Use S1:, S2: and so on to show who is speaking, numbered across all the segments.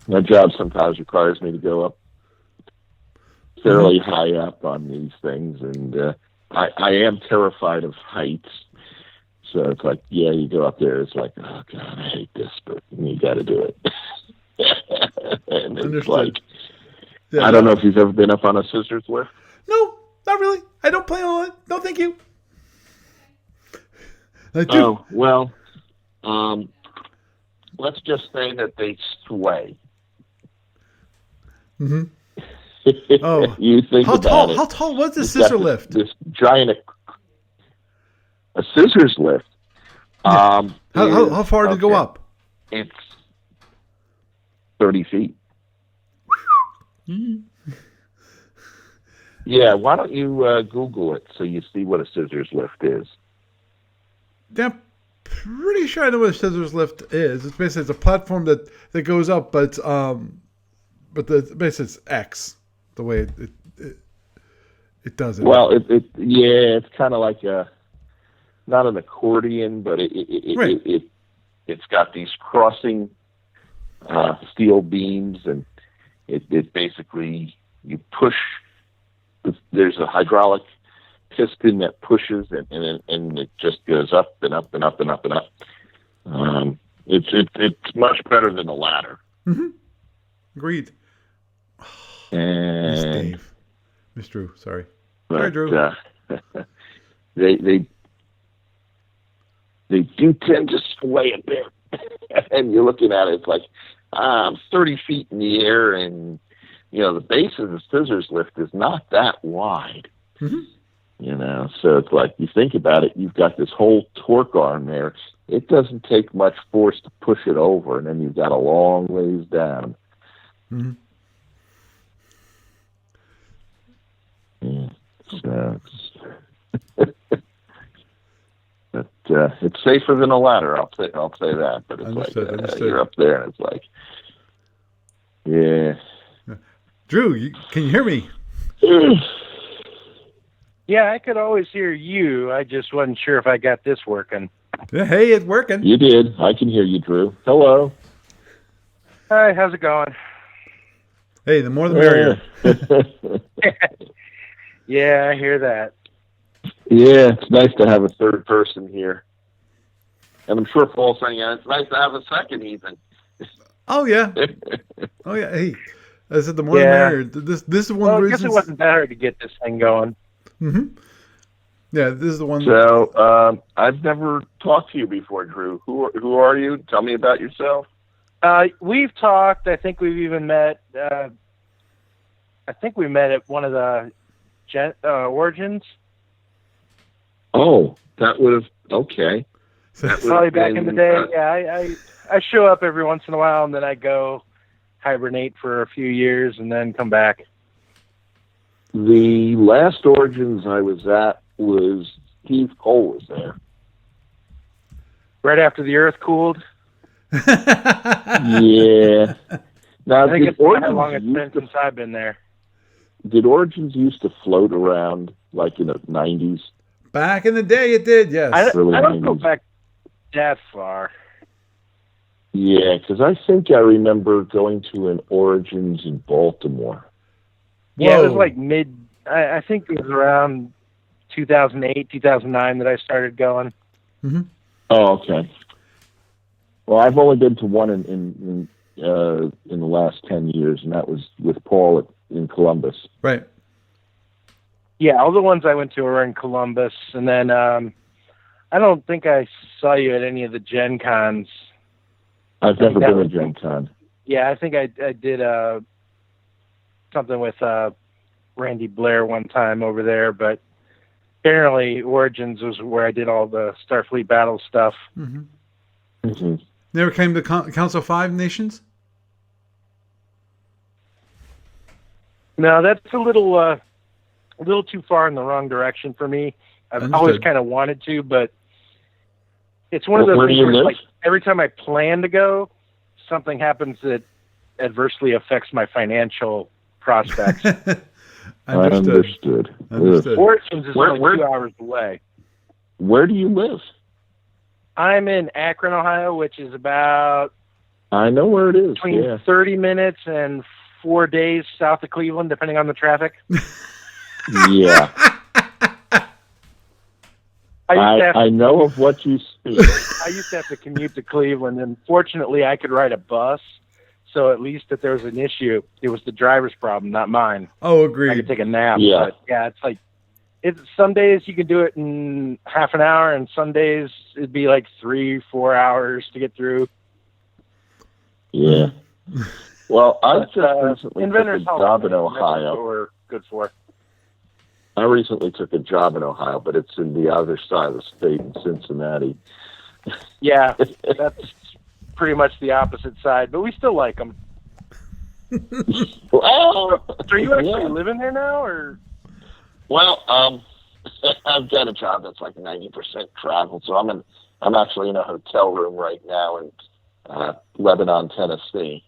S1: My job sometimes requires me to go up fairly high up on these things, and I am terrified of heights. So it's like, yeah, you go up there, it's like, oh God, I hate this, but you got to do it. And it's
S2: Understood.
S1: like,
S2: Yeah,
S1: I don't know if you've ever been up on a scissors lift.
S2: No, not really. I don't plan on it. No, thank you.
S1: Oh, well, let's just say that they sway.
S2: Mm-hmm. Oh,
S1: You think about it.
S2: How tall was the scissor lift?
S1: This giant, a scissors lift.
S2: Yeah. How far did it go up?
S1: It's 30 feet.
S2: Mm-hmm.
S1: Yeah, why don't you Google it so you see what a scissors lift is?
S2: Yeah, pretty sure I know what a scissors lift is. It's basically a platform that goes up, but basically it's X the way it does it.
S1: Well, it's kind of like not an accordion, but it's got these crossing steel beams, and it basically you push. There's a hydraulic piston that pushes, and it just goes up and up and up and up and up. It's much better than a ladder.
S2: Mm-hmm. Agreed.
S1: And
S2: Miss Dave, Miss Drew, sorry.
S1: But,
S2: Sorry, Drew.
S1: They do tend to sway a bit, and you're looking at it. It's like 30 feet in the air, and the base of the scissors lift is not that wide.
S2: Mm-hmm.
S1: So it's like, you think about it, you've got this whole torque arm there. It doesn't take much force to push it over, and then you've got a long ways down.
S2: Mm-hmm.
S1: Yeah. So, but it's safer than a ladder. I'll say that. But it's
S2: understood.
S1: You're up there, and it's like, yeah.
S2: Drew, can you hear me?
S3: Yeah, I could always hear you. I just wasn't sure if I got this working.
S2: Yeah, hey, it's working.
S1: You did. I can hear you, Drew. Hello.
S3: Hi, how's it going?
S2: Hey, the more the merrier.
S3: Yeah, I hear that.
S1: Yeah, it's nice to have a third person here. And I'm sure Paul's saying, it's nice to have a second even.
S2: Oh, yeah. Hey, I said the more the merrier. This is one of the reasons.
S3: I guess it wasn't that hard to get this thing going.
S2: Mm-hmm. Yeah, this is the one.
S1: So, I've never talked to you before, Drew. Who are you? Tell me about yourself.
S3: We've talked. I think we've even met. I think we met at one of the Origins.
S1: Oh, that would have, okay.
S3: Probably back in the day. Yeah, I show up every once in a while, and then I go hibernate for a few years and then come back.
S1: The last Origins I was at was Steve Cole was there.
S3: Right after the Earth cooled?
S1: Yeah. Now,
S3: I think it's how long it's been since I've been there.
S1: Did Origins used to float around like in the 90s?
S2: Back in the day, it did, yes.
S3: I don't go back that far.
S1: Yeah, because I think I remember going to an Origins in Baltimore.
S3: Yeah, it was like I think it was around 2008, 2009 that I started going.
S2: Mm-hmm.
S1: Oh, okay. Well, I've only been to one in the last 10 years, and that was with Paul in Columbus.
S2: Right.
S3: Yeah, all the ones I went to were in Columbus, and then I don't think I saw you at any of the Gen Cons.
S1: I've never been to Gen Con.
S3: Yeah, I think I did something with Randy Blair one time over there, but apparently Origins was where I did all the Starfleet battle stuff.
S2: Mm-hmm.
S1: Mm-hmm.
S2: Never came to Council 5 Nations?
S3: No, that's a little too far in the wrong direction for me. I've always kind of wanted to, but it's one of those things where like every time I plan to go, something happens that adversely affects my financial prospects.
S1: Understood.
S3: Origins is only 2 hours away.
S1: Where do you live?
S3: I'm in Akron, Ohio, which is about
S1: I know where it is.
S3: Between 30 minutes and 4 days south of Cleveland, depending on the traffic.
S1: Yeah. I know of what you speak.
S3: I used to have to commute to Cleveland, and fortunately I could ride a bus, so at least if there was an issue, it was the driver's problem, not mine.
S2: Oh, agreed.
S3: I could take a nap.
S1: Yeah.
S3: But yeah, it's like, some days you can do it in half an hour, and some days it'd be like 3-4 hours to get through.
S1: Yeah. Well, I just recently took a job in Ohio.
S3: What we're good for.
S1: I recently took a job in Ohio, but it's in the other side of the state in Cincinnati.
S3: Yeah, that's pretty much the opposite side, but we still like them.
S1: Well,
S3: so are you actually living there now, or?
S1: Well, I've got a job that's like 90% travel, so I'm actually in a hotel room right now in Lebanon, Tennessee.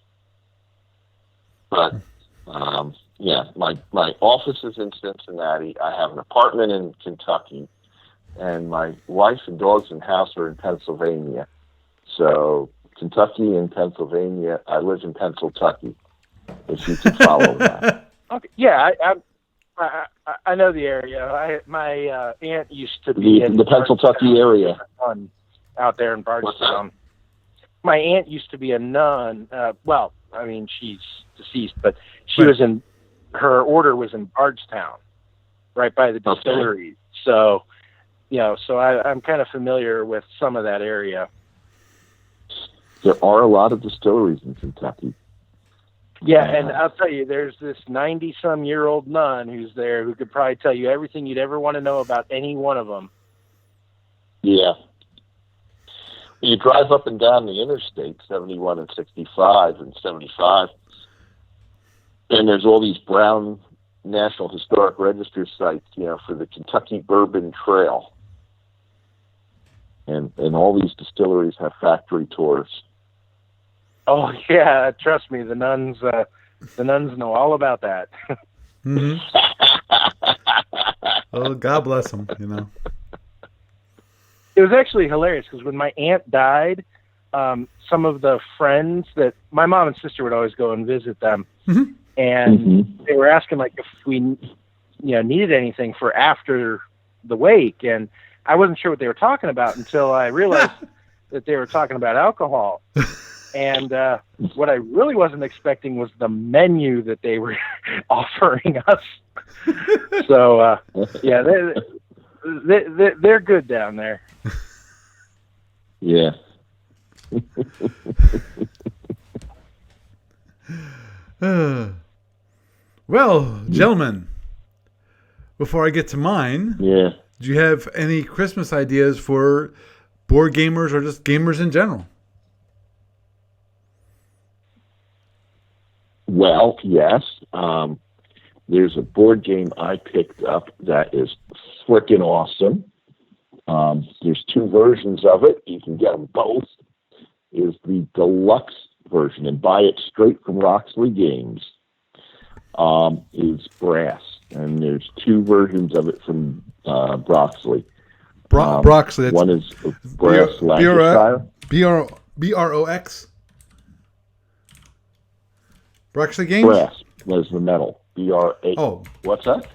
S1: But yeah, my office is in Cincinnati. I have an apartment in Kentucky, and my wife and dogs and house are in Pennsylvania. So Kentucky and Pennsylvania. I live in Pennsylvania, if you can follow that.
S3: Okay. Yeah, I know the area. My aunt used to be in
S1: the Pennsylvania area
S3: out there in Bardstown. My aunt used to be a nun. Well, I mean, she's deceased, but she was in. Her order was in Bardstown, right by the distillery. So, so I'm kind of familiar with some of that area.
S1: There are a lot of distilleries in Kentucky.
S3: Yeah, and I'll tell you, there's this 90-some-year-old nun who's there who could probably tell you everything you'd ever want to know about any one of them.
S1: Yeah. You drive up and down the interstate, 71 and 65 and 75, and there's all these brown National Historic Register sites, for the Kentucky Bourbon Trail. And all these distilleries have factory tours.
S3: Oh yeah, trust me, the nuns know all about that.
S2: Mm-hmm. Oh, God bless them.
S3: It was actually hilarious because when my aunt died, some of the friends that my mom and sister would always go and visit them,
S2: mm-hmm.
S3: and they were asking like if we, needed anything for after the wake, and I wasn't sure what they were talking about until I realized that they were talking about alcohol. And what I really wasn't expecting was the menu that they were offering us. So yeah, they're good down there.
S1: Yeah.
S2: Well, gentlemen, before I get to mine,
S1: do
S2: you have any Christmas ideas for board gamers or just gamers in general?
S1: Well, yes. There's a board game I picked up that is freaking awesome. There's two versions of it. You can get them both. Is the deluxe version, and buy it straight from Roxley Games. Is Brass, and there's two versions of it from Broxley.
S2: Broxley.
S1: One is Brass Lancashire.
S2: BROX. Broxley Games.
S1: Brass was the metal. BRA.
S2: Oh,
S1: what's that?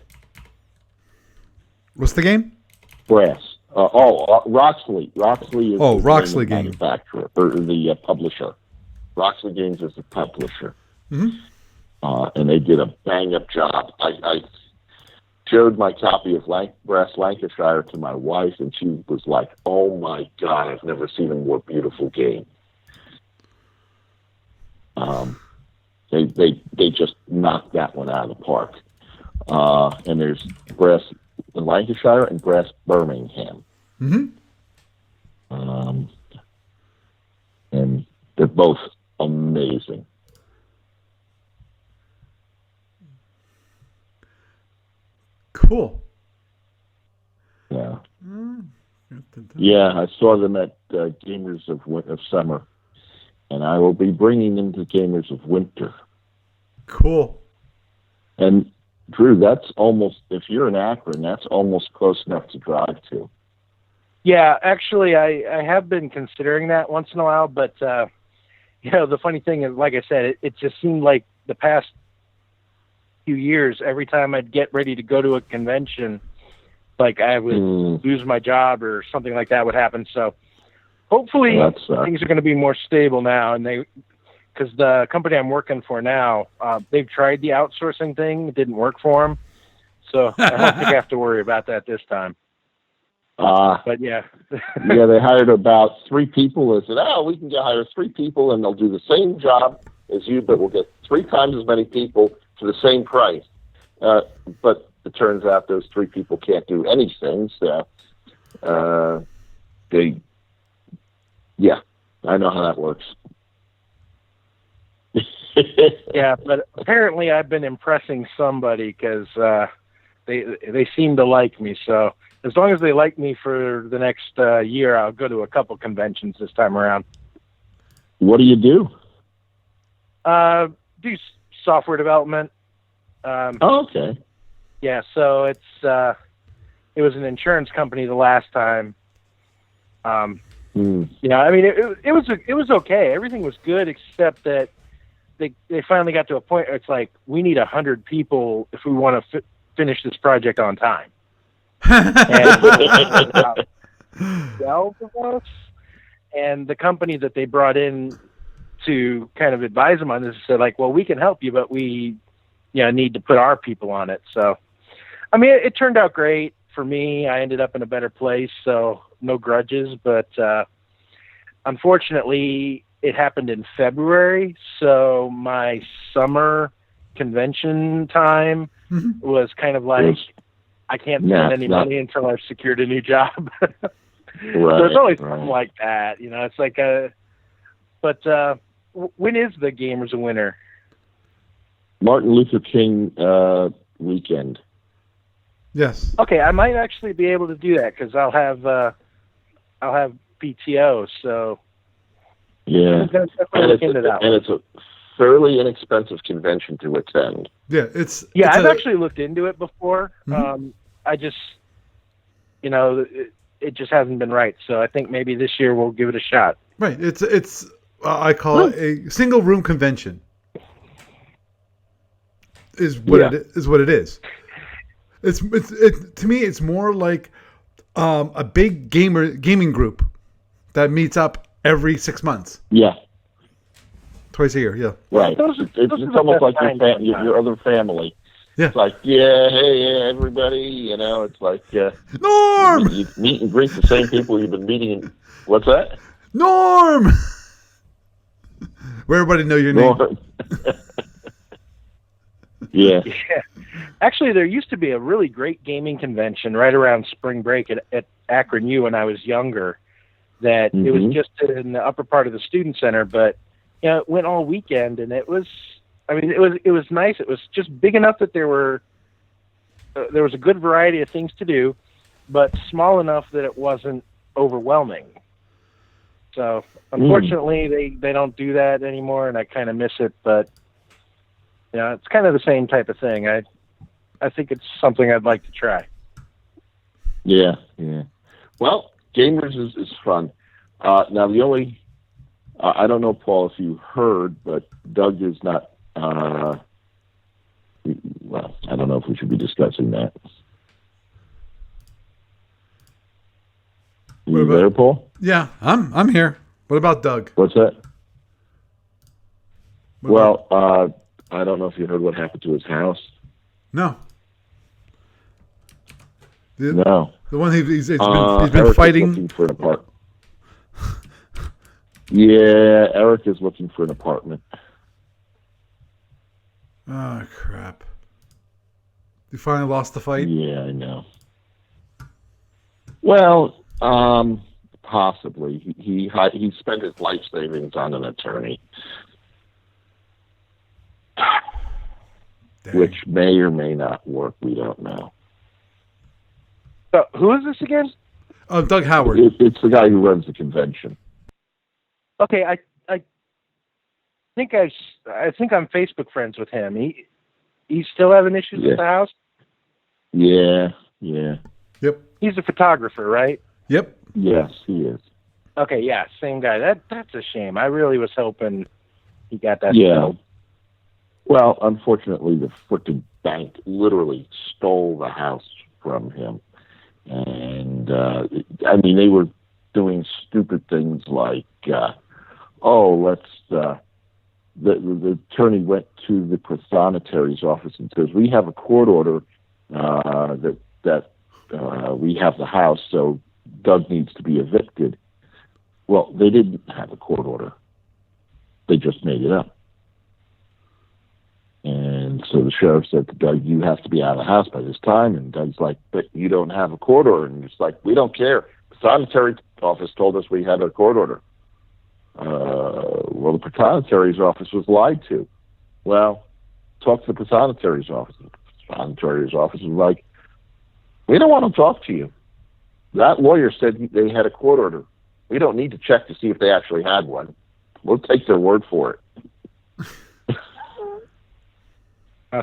S2: What's the game?
S1: Brass. Roxley. Roxley is
S2: Roxley
S1: the
S2: Games.
S1: manufacturer or the publisher. Roxley Games is the publisher.
S2: Mm-hmm.
S1: And they did a bang-up job. I showed my copy of Brass Lancashire to my wife, and she was like, "Oh my God, I've never seen a more beautiful game." They just knocked that one out of the park. And there's Brass in Lancashire and Brass Birmingham.
S2: Mm-hmm.
S1: And they're both amazing.
S2: Cool.
S1: Yeah. Yeah, I saw them at Gamers of Summer, and I will be bringing them to Gamers of Winter.
S2: Cool.
S1: And Drew, that's almost, if you're in Akron, that's almost close enough to drive to.
S3: Yeah, actually, I have been considering that once in a while, but the funny thing is, like I said, it just seemed like the past few years, every time I'd get ready to go to a convention, like I would lose my job or something like that would happen. So hopefully things are going to be more stable now. And because the company I'm working for now, they've tried the outsourcing thing. It didn't work for them. So I don't think I have to worry about that this time. But yeah.
S1: Yeah, they hired about 3 people. They said, we can hire 3 people and they'll do the same job as you, but we'll get 3 times as many people for the same price. But it turns out those 3 people can't do anything. So I know how that works.
S3: Yeah, but apparently I've been impressing somebody because they seem to like me. So as long as they like me for the next year, I'll go to a couple conventions this time around.
S1: What do you do?
S3: Do software development.
S1: Okay.
S3: Yeah, so it was an insurance company the last time. I mean, it was okay. Everything was good except that they finally got to a point where it's like, we need 100 people if we want to finish this project on time. And 12 of us, and the company that they brought in to kind of advise them on this said, like, well, we can help you, but we need to put our people on it. So, I mean, it turned out great for me. I ended up in a better place, so no grudges. But unfortunately, it happened in February, so my summer convention time was kind of like, I can't spend any money until I've secured a new job. So it's always something like that. It's like but when is the Gamers a Winner?
S1: Martin Luther King weekend.
S3: Yes. Okay, I might actually be able to do that because I'll have PTO. So
S1: yeah, and it's a fairly inexpensive convention to attend.
S2: Yeah,
S3: I've actually looked into it before. I just, it just hasn't been right. So I think maybe this year we'll give it a shot.
S2: Right. It's I call it a single room convention. Is what it is. It's to me it's more like a big gaming group that meets up every 6 months. Yeah. Twice a year, yeah.
S1: Right. It's almost like your other family. Yeah. It's like, hey, everybody, it's like...
S2: Norm!
S1: You meet and greet the same people you've been meeting. What's that?
S2: Norm! Where everybody know your name.
S1: Yeah.
S3: Actually, there used to be a really great gaming convention right around spring break at Akron U when I was younger. That it was just in the upper part of the student center, but it went all weekend, and it was nice. It was just big enough that there was a good variety of things to do, but small enough that it wasn't overwhelming. So unfortunately, they don't do that anymore, and I kind of miss it. But it's kind of the same type of thing. I think it's something I'd like to try.
S1: Yeah. Well, Gamers is fun. Now the only I don't know, Paul, if you heard, but Doug is not. Well, I don't know if we should be discussing that. You there, Paul?
S2: Yeah, I'm here. What about Doug?
S1: What's that? I don't know if you heard what happened to his house.
S2: No.
S1: No.
S2: The one he's been fighting.
S1: Looking for an apartment. Yeah, Eric is looking for an apartment.
S2: Oh crap! You finally lost the fight.
S1: Yeah, I know. Well, possibly. He spent his life savings on an attorney, which may or may not work. We don't know.
S3: So, who is this again?
S2: Doug Howard.
S1: It's the guy who runs the convention.
S3: Okay, I think I'm Facebook friends with him. He's still having issues with the house?
S1: Yeah.
S2: Yep.
S3: He's a photographer, right?
S2: Yep.
S1: Yes, he is.
S3: Okay, yeah, same guy. That's a shame. I really was hoping he got that.
S1: Yeah.
S3: Settled.
S1: Well, unfortunately, the frickin' bank literally stole the house from him. And, I mean, they were doing stupid things like, the attorney went to the Prothonotary's office and says, we have a court order that we have the house, so Doug needs to be evicted. Well, they didn't have a court order. They just made it up. And so the sheriff said to Doug, you have to be out of the house by this time. And Doug's like, but you don't have a court order. And it's like, we don't care. The Prothonotary's office told us we had a court order. Well, the Prothonotary's office was lied to. Well, talk to the Prothonotary's office. The Prothonotary's office was like, we don't want to talk to you. That lawyer said they had a court order. We don't need to check to see if they actually had one. We'll take their word for it.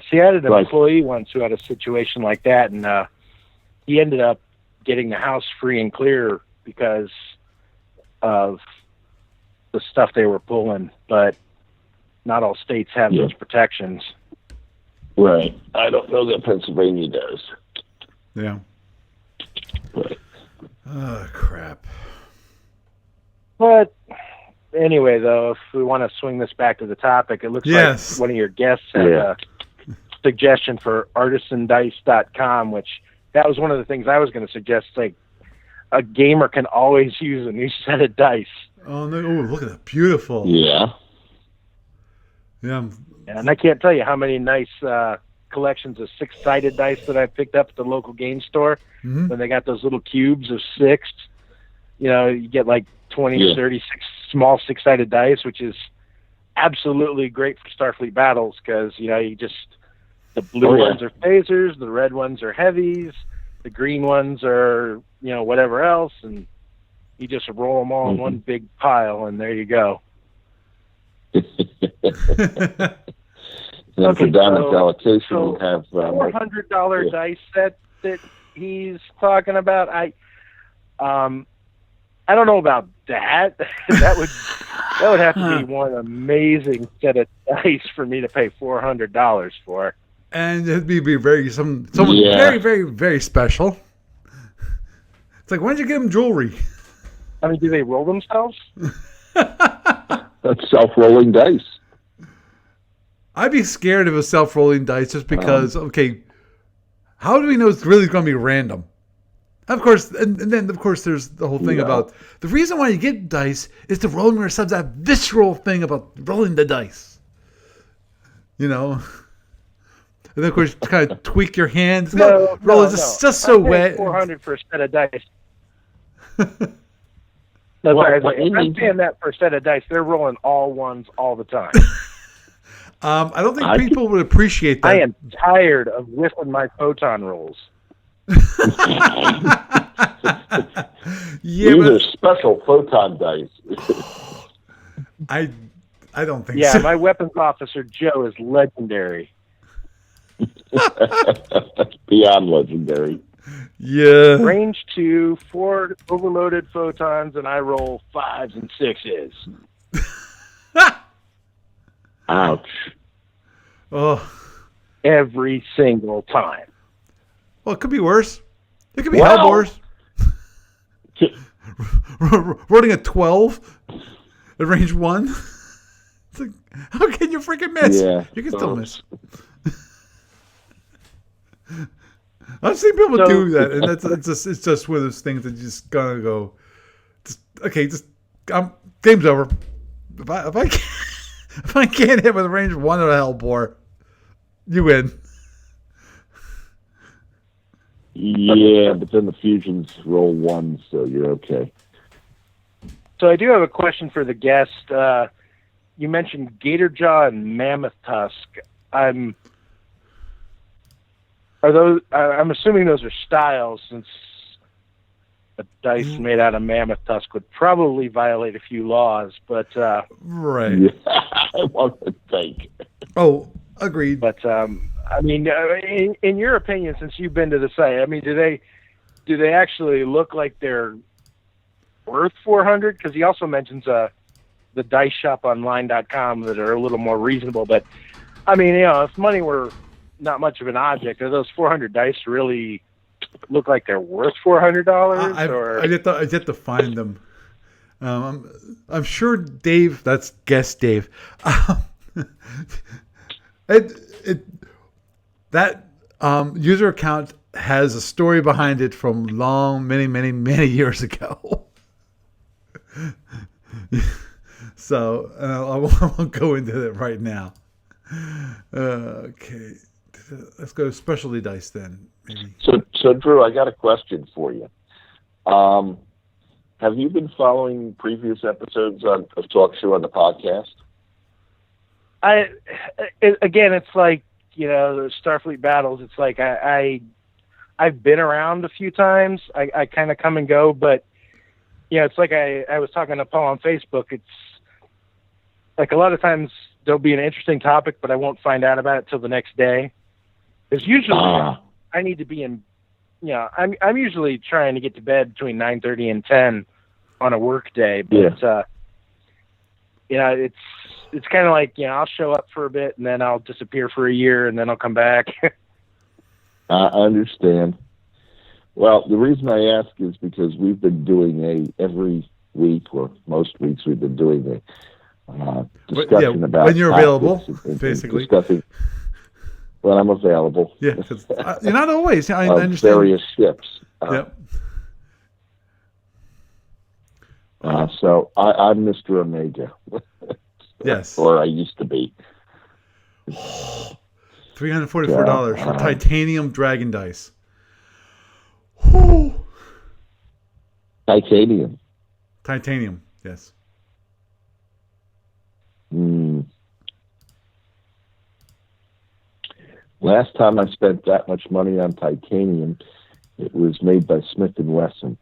S3: See, I had an employee once who had a situation like that, and he ended up getting the house free and clear because of the stuff they were pulling, but not all states have those protections.
S1: Right. I don't know that Pennsylvania does.
S2: Yeah.
S1: But.
S2: Oh, crap.
S3: But anyway, though, if we want to swing this back to the topic, it looks like one of your guests had a suggestion for artisandice.com, which that was one of the things I was going to suggest. Like, a gamer can always use a new set of dice.
S2: Oh, no. Oh, look at that. Beautiful.
S1: Yeah.
S2: Yeah.
S3: And I can't tell you how many nice collections of six-sided dice that I picked up at the local game store.
S2: Mm-hmm.
S3: When they got those little cubes of six. You know, you get like 20 to 36 small six-sided dice, which is absolutely great for Starfleet battles because, you know, the blue ones are phasers, the red ones are heavies, the green ones are, you know, whatever else, and you just roll them all in one big pile, and there you go.
S1: For damage allocation, we have
S3: $400 dice set that he's talking about. I don't know about that. that would have to be one amazing set of dice for me to pay $400 for.
S2: And it'd be someone very, very, very special. It's like, why did you get him jewelry?
S3: I mean, do they roll themselves?
S1: That's self-rolling dice.
S2: I'd be scared of a self-rolling dice just because, how do we know it's really going to be random? Of course, and then, of course, there's the whole thing about the reason why you get dice is to roll them yourself, that visceral thing about rolling the dice. You know? And then, of course, kind of tweak your hands. It's just so wet.
S3: $400 for a set of dice. I'm paying that for a set of dice. They're rolling all ones all the time.
S2: I don't think people would appreciate that.
S3: I am tired of whiffing my photon rolls.
S1: These are special photon dice.
S2: I don't think so.
S3: Yeah, my weapons officer Joe is legendary.
S1: Beyond legendary.
S2: Yeah.
S3: Range 2, 4 overloaded photons, and I roll 5s and 6s.
S1: Ouch.
S2: Oh.
S3: Every single time.
S2: Well, it could be worse. It could be hell worse. Rolling a 12 at range 1. It's like, how can you freaking miss?
S1: Yeah.
S2: You can still miss. I've seen people do that, and it's just one of those things that you just gotta go. Game's over. If I can't hit with a range 1 of a Hellbore, you win.
S1: Yeah, but then the fusions roll 1, so you're okay.
S3: So I do have a question for the guest. You mentioned Gator Jaw and Mammoth Tusk. I'm assuming those are styles, since a dice made out of Mammoth Tusk would probably violate a few laws, but
S2: right.
S1: Yeah, I want to think.
S2: Oh, agreed.
S3: But I mean, in your opinion, since you've been to the site, I mean, do they actually look like they're worth 400, because he also mentions the diceshoponline.com that are a little more reasonable. But I mean, if money were not much of an object, are those 400 dice really look like they're worth $400? Or
S2: I get to find them. I'm sure Dave. That's guest Dave. That user account has a story behind it from many years ago. So I won't go into it right now. Okay, let's go to specialty dice then. Maybe.
S1: So Drew, I got a question for you. Have you been following previous episodes of Talk Show on the podcast?
S3: Again, it's like, the Starfleet battles. It's like I've been around a few times. I kind of come and go, but it's like I was talking to Paul on Facebook. It's like a lot of times there'll be an interesting topic, but I won't find out about it till the next day. Because usually I need to be in. I'm usually trying to get to bed between 9:30 and 10 on a work day, but it's kind of like, I'll show up for a bit and then I'll disappear for a year and then I'll come back.
S1: I understand. Well, the reason I ask is because we've been doing every week, or most weeks we've been doing a discussion about
S2: when you're available, basically.
S1: Discussing when I'm available.
S2: Yeah, you're not always. I understand.
S1: Various ships.
S2: Yep.
S1: So I'm Mr. Omega.
S2: Yes.
S1: Or I used to be.
S2: $344 for titanium dragon dice. Whew.
S1: Titanium,
S2: yes.
S1: Last time I spent that much money on titanium, it was made by Smith & Wesson.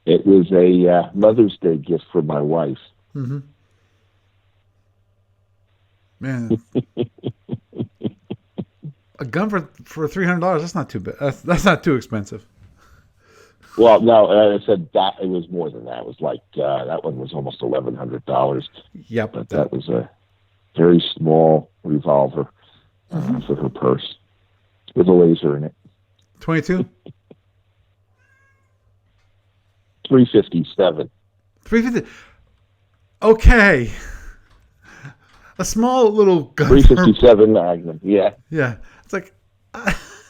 S1: It was a Mother's Day gift for my wife.
S2: Mm-hmm. Man, a gun for $300. That's not too bad. That's not too expensive.
S1: Well, no, I said that it was more than that. It was like that one was almost $1,100.
S2: Yep,
S1: but that was a very small revolver for her purse with a laser in it.
S2: 22.
S1: 357.
S2: 350. Okay. A small little gun.
S1: 357 Magnum. Yeah.
S2: Yeah. It's like.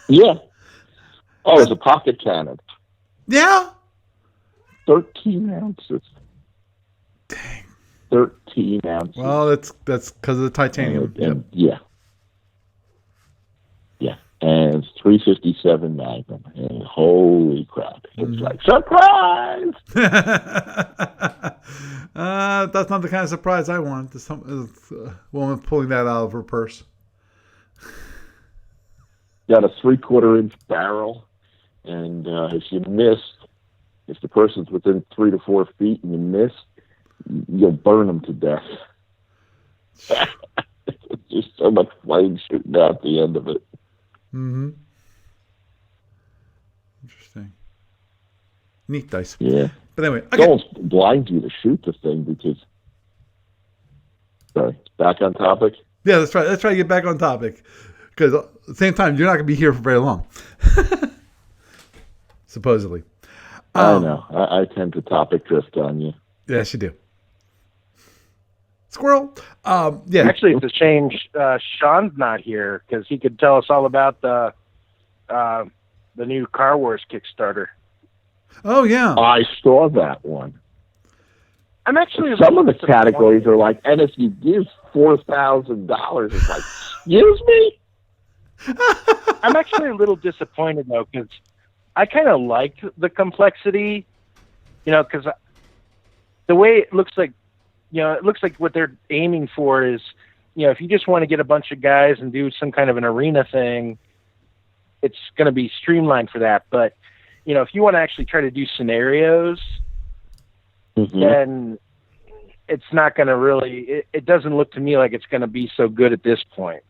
S1: Yeah. Oh, it's a pocket cannon.
S2: Yeah.
S1: 13 ounces.
S2: Dang.
S1: 13 ounces.
S2: Well, that's because of the titanium.
S1: Yeah. Yeah. And it's 357 Magnum. And holy crap. It's like, surprise!
S2: That's not the kind of surprise I want. A woman pulling that out of her purse.
S1: Got a 3/4 inch barrel. And if you miss, if the person's within 3 to 4 feet and you miss, you'll burn them to death. There's just so much flame shooting out the end of it.
S2: Mm-hmm. Interesting. Neat dice.
S1: Yeah.
S2: But anyway,
S1: okay. Don't blind you to shoot the thing because. Sorry. Back on topic.
S2: Yeah, let's try to get back on topic because at the same time you're not going to be here for very long. Supposedly.
S1: I know. I tend to topic drift on you.
S2: Yes, you do. Squirrel. Yeah.
S3: Actually, it's a shame Sean's not here because he could tell us all about the new Car Wars Kickstarter.
S2: Oh yeah,
S1: I saw that one.
S3: I'm actually
S1: some of the categories are like, and if you give $4,000, it's like, excuse me.
S3: I'm actually a little disappointed though because I kind of like the complexity, because the way it looks like. It looks like what they're aiming for is, if you just want to get a bunch of guys and do some kind of an arena thing, it's going to be streamlined for that. But, if you want to actually try to do scenarios, then it's not going to really, it doesn't look to me like it's going to be so good at this point.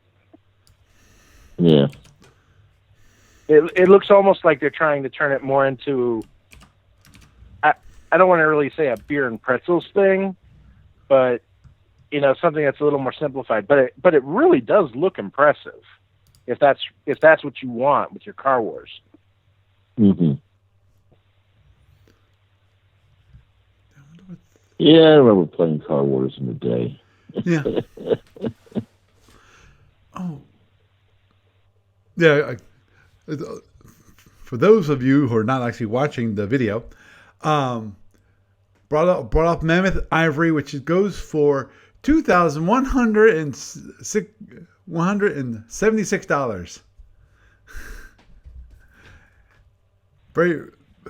S1: Yeah.
S3: It looks almost like they're trying to turn it more into. I don't want to really say a beer and pretzels thing, but something that's a little more simplified. But it really does look impressive, if that's what you want with your Car Wars.
S1: Mm-hmm. Yeah, I remember playing Car Wars in the day.
S2: Yeah. Oh. Yeah. For those of you who are not actually watching the video, brought up Mammoth Ivory, which goes for $2,176.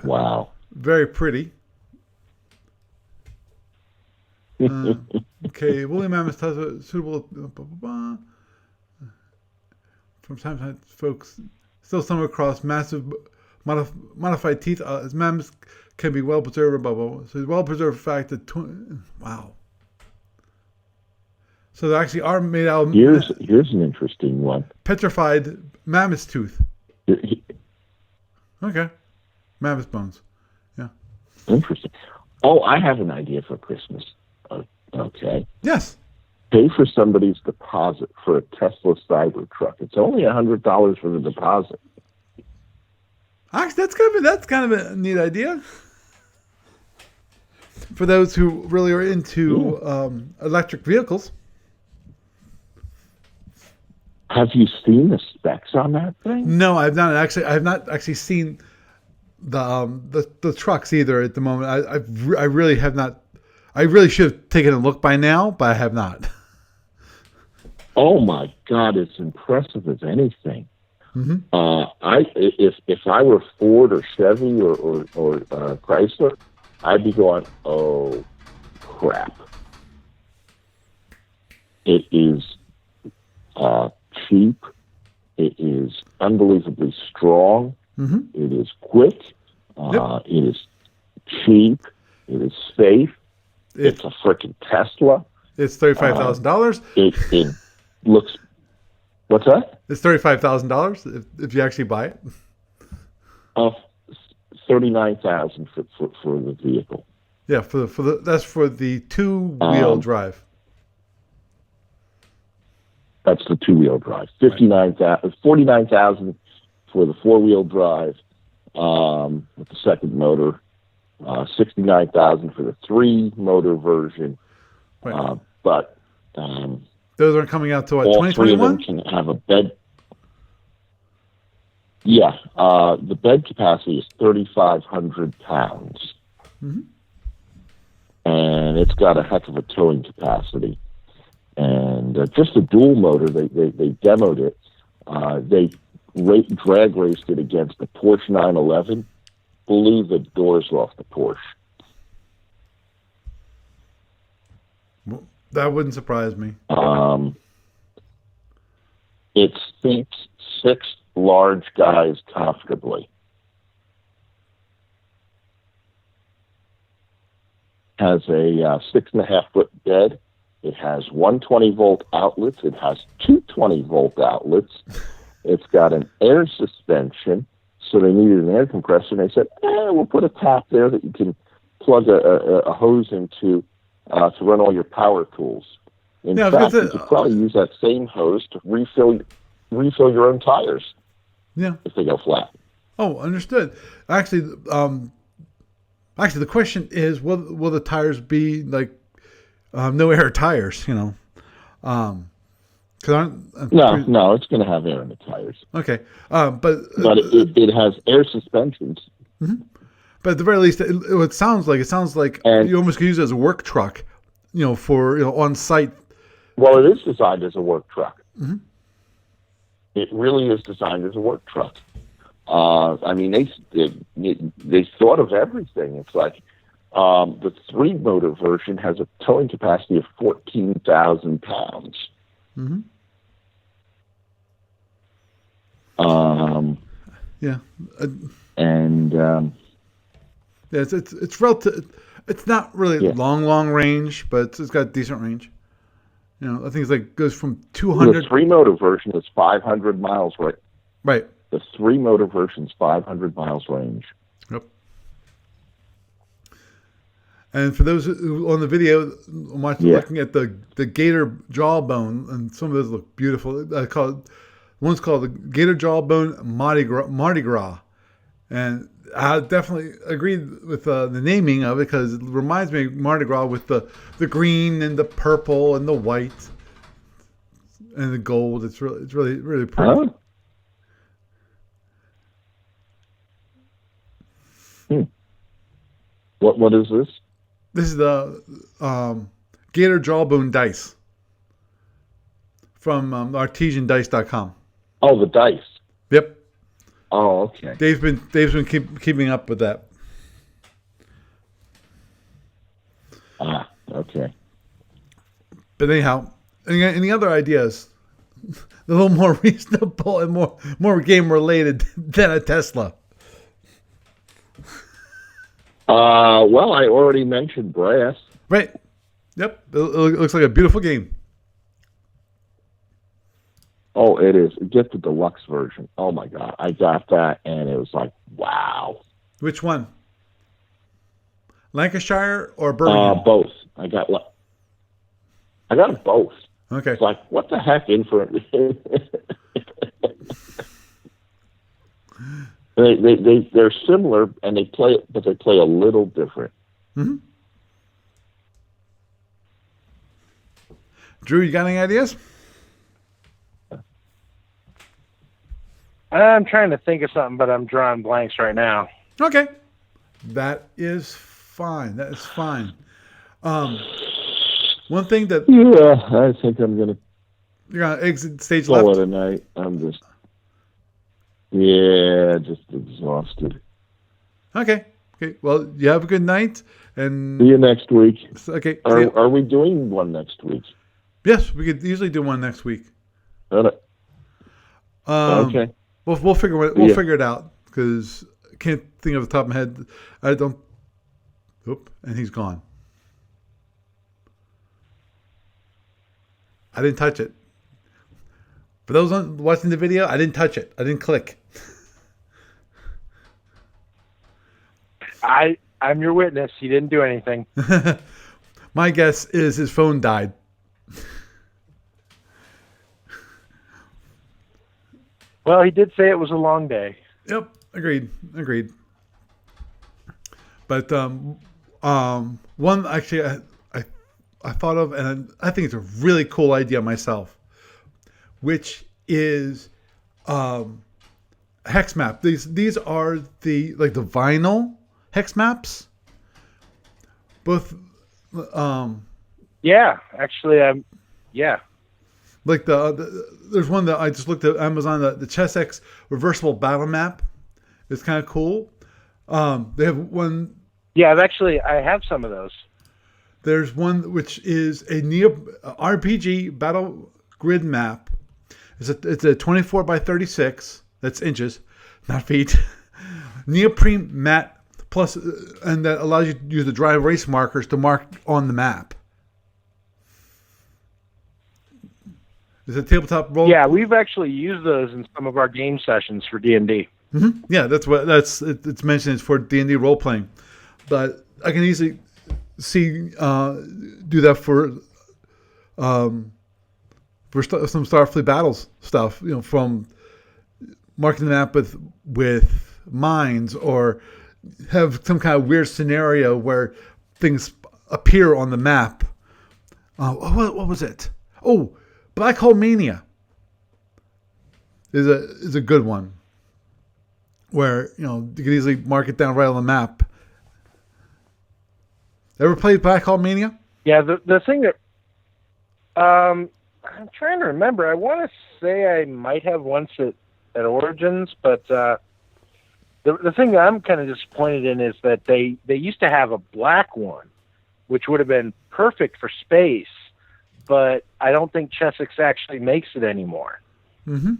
S1: Wow.
S2: Very pretty. Okay, woolly mammoth suitable. Blah, blah, blah. From time to time, folks still stumble across massive modified teeth. As mammoths can be well preserved. Blah, blah, blah. So well preserved fact that wow. So they actually are made out.
S1: Here's an interesting one.
S2: Petrified mammoth tooth. Okay, mammoth bones. Yeah.
S1: Interesting. Oh, I have an idea for Christmas. Okay.
S2: Yes.
S1: Pay for somebody's deposit for a Tesla Cybertruck. It's only $100 for the deposit.
S2: Actually, that's kind of a neat idea. For those who really are into electric vehicles.
S1: Have you seen the specs on that thing?
S2: No, I've not actually seen the trucks either at the moment. I really have not. I really should have taken a look by now, but I have not.
S1: Oh my God, it's impressive as anything.
S2: Mm-hmm.
S1: If I were Ford or Chevy or Chrysler, I'd be going, oh crap. It is cheap. It is unbelievably strong.
S2: Mm-hmm.
S1: It is quick.
S2: Yep.
S1: It is cheap. It is safe. It's a freaking Tesla.
S2: It's $35,000.
S1: It looks. What's that?
S2: It's $35,000 if you actually buy it.
S1: $39,000 for the vehicle.
S2: Yeah, that's for the 2-wheel drive.
S1: That's the 2-wheel drive. $49,000 for the 4-wheel drive with the second motor. $69,000 for the 3-motor version.
S2: Right.
S1: But
S2: those are coming out to what,
S1: all
S2: 2021?
S1: three of them can have a bed. Yeah, the bed capacity is 3,500 pounds.
S2: Mm-hmm.
S1: And it's got a heck of a towing capacity. And just a dual motor, they demoed it. They drag raced it against the Porsche 911, blew the doors off the Porsche.
S2: Well, that wouldn't surprise me.
S1: It seats 6 large guys comfortably. Has a 6.5-foot bed. It has 120 volt outlets. It has 220 volt outlets. It's got an air suspension, so they needed an air compressor. And they said, we'll put a tap there that you can plug a hose into to run all your power tools. In fact, you could probably use that same hose to refill your own tires.
S2: Yeah,
S1: if they go flat.
S2: Oh, understood. Actually, the question is, will the tires be like no air tires? No,
S1: it's going to have air in the tires.
S2: Okay, but
S1: it has air suspensions.
S2: Mm-hmm. But at the very least, it sounds like you almost could use it as a work truck, for on site.
S1: Well, it is designed as a work truck.
S2: Mm-hmm.
S1: It really is designed as a work truck. I mean, they thought of everything. It's like the 3-motor version has a towing capacity of 14,000 pounds.
S2: Mm-hmm. Yeah. It's relative. It's not really long range, but it's got decent range. I think it's goes from 200.
S1: The 3-motor version is 500 miles, right?
S2: Right.
S1: the 3-motor version's 500 miles range.
S2: Yep. And for those who, on the video, looking at the gator jawbone, and some of those look beautiful. One's called the gator jawbone Mardi Gras. And I definitely agreed with the naming of it because it reminds me of Mardi Gras with the green and the purple and the white and the gold. It's really pretty.
S1: Oh. What is this?
S2: This is the gator jawbone dice from artesiandice.com.
S1: Oh, the dice.
S2: Yep.
S1: Oh, okay.
S2: Dave's been keeping up with that.
S1: Ah, okay.
S2: But anyhow, any other ideas? A little more reasonable and more game related than a Tesla.
S1: Well, I already mentioned brass.
S2: Right. Yep. It looks like a beautiful game.
S1: Oh, it is. Get the deluxe version. Oh my God, I got that, and it was like, wow.
S2: Which one? Lancashire or Birmingham?
S1: Both. I got them both.
S2: Okay.
S1: It's like, what the heck, Infinite? They're similar, and they play a little different.
S2: Mm-hmm. Drew, you got any ideas?
S3: I'm trying to think of something, but I'm drawing blanks right now.
S2: Okay. That is fine. One thing that...
S1: Yeah, I think I'm going to...
S2: You're going to exit stage
S1: call
S2: left?
S1: it a night. I'm just... Yeah, just exhausted.
S2: Okay. Well, you have a good night, and...
S1: See you next week.
S2: Okay.
S1: Are we doing one next week?
S2: Yes, we could usually do one next week.
S1: Okay.
S2: We'll figure it out because I can't think of the top of my head. I don't. Oop, and he's gone. I didn't touch it. For those watching the video, I didn't touch it. I didn't click.
S3: I'm your witness. You didn't do anything.
S2: My guess is his phone died.
S3: Well, he did say it was a long day.
S2: Yep, agreed. But one actually I thought of, and I think it's a really cool idea myself, which is hex map. These are the vinyl hex maps. Both.
S3: Yeah, actually, yeah.
S2: Like there's one that I just looked at Amazon, the ChessX reversible battle map. It's kind of cool. They have one. Yeah,
S3: I have some of those.
S2: There's one which is a RPG battle grid map. It's a 24 by 36. That's inches, not feet. Neoprene mat plus, and that allows you to use the dry erase markers to mark on the map. Is it tabletop role?
S3: Yeah, we've actually used those in some of our game sessions for D&D.
S2: Mm-hmm. Yeah, it's mentioned it's for D&D role playing, but I can easily do that for some Starfleet battles stuff. From marking the map with mines, or have some kind of weird scenario where things appear on the map. What was it? Oh. Black Hole Mania is a good one where you can easily mark it down right on the map. Ever played Black Hole Mania?
S3: Yeah, the thing that I'm trying to remember. I want to say I might have once at Origins, but the thing that I'm kind of disappointed in is that they used to have a black one, which would have been perfect for space. But I don't think Chessex actually makes it anymore.
S2: Mm-hmm.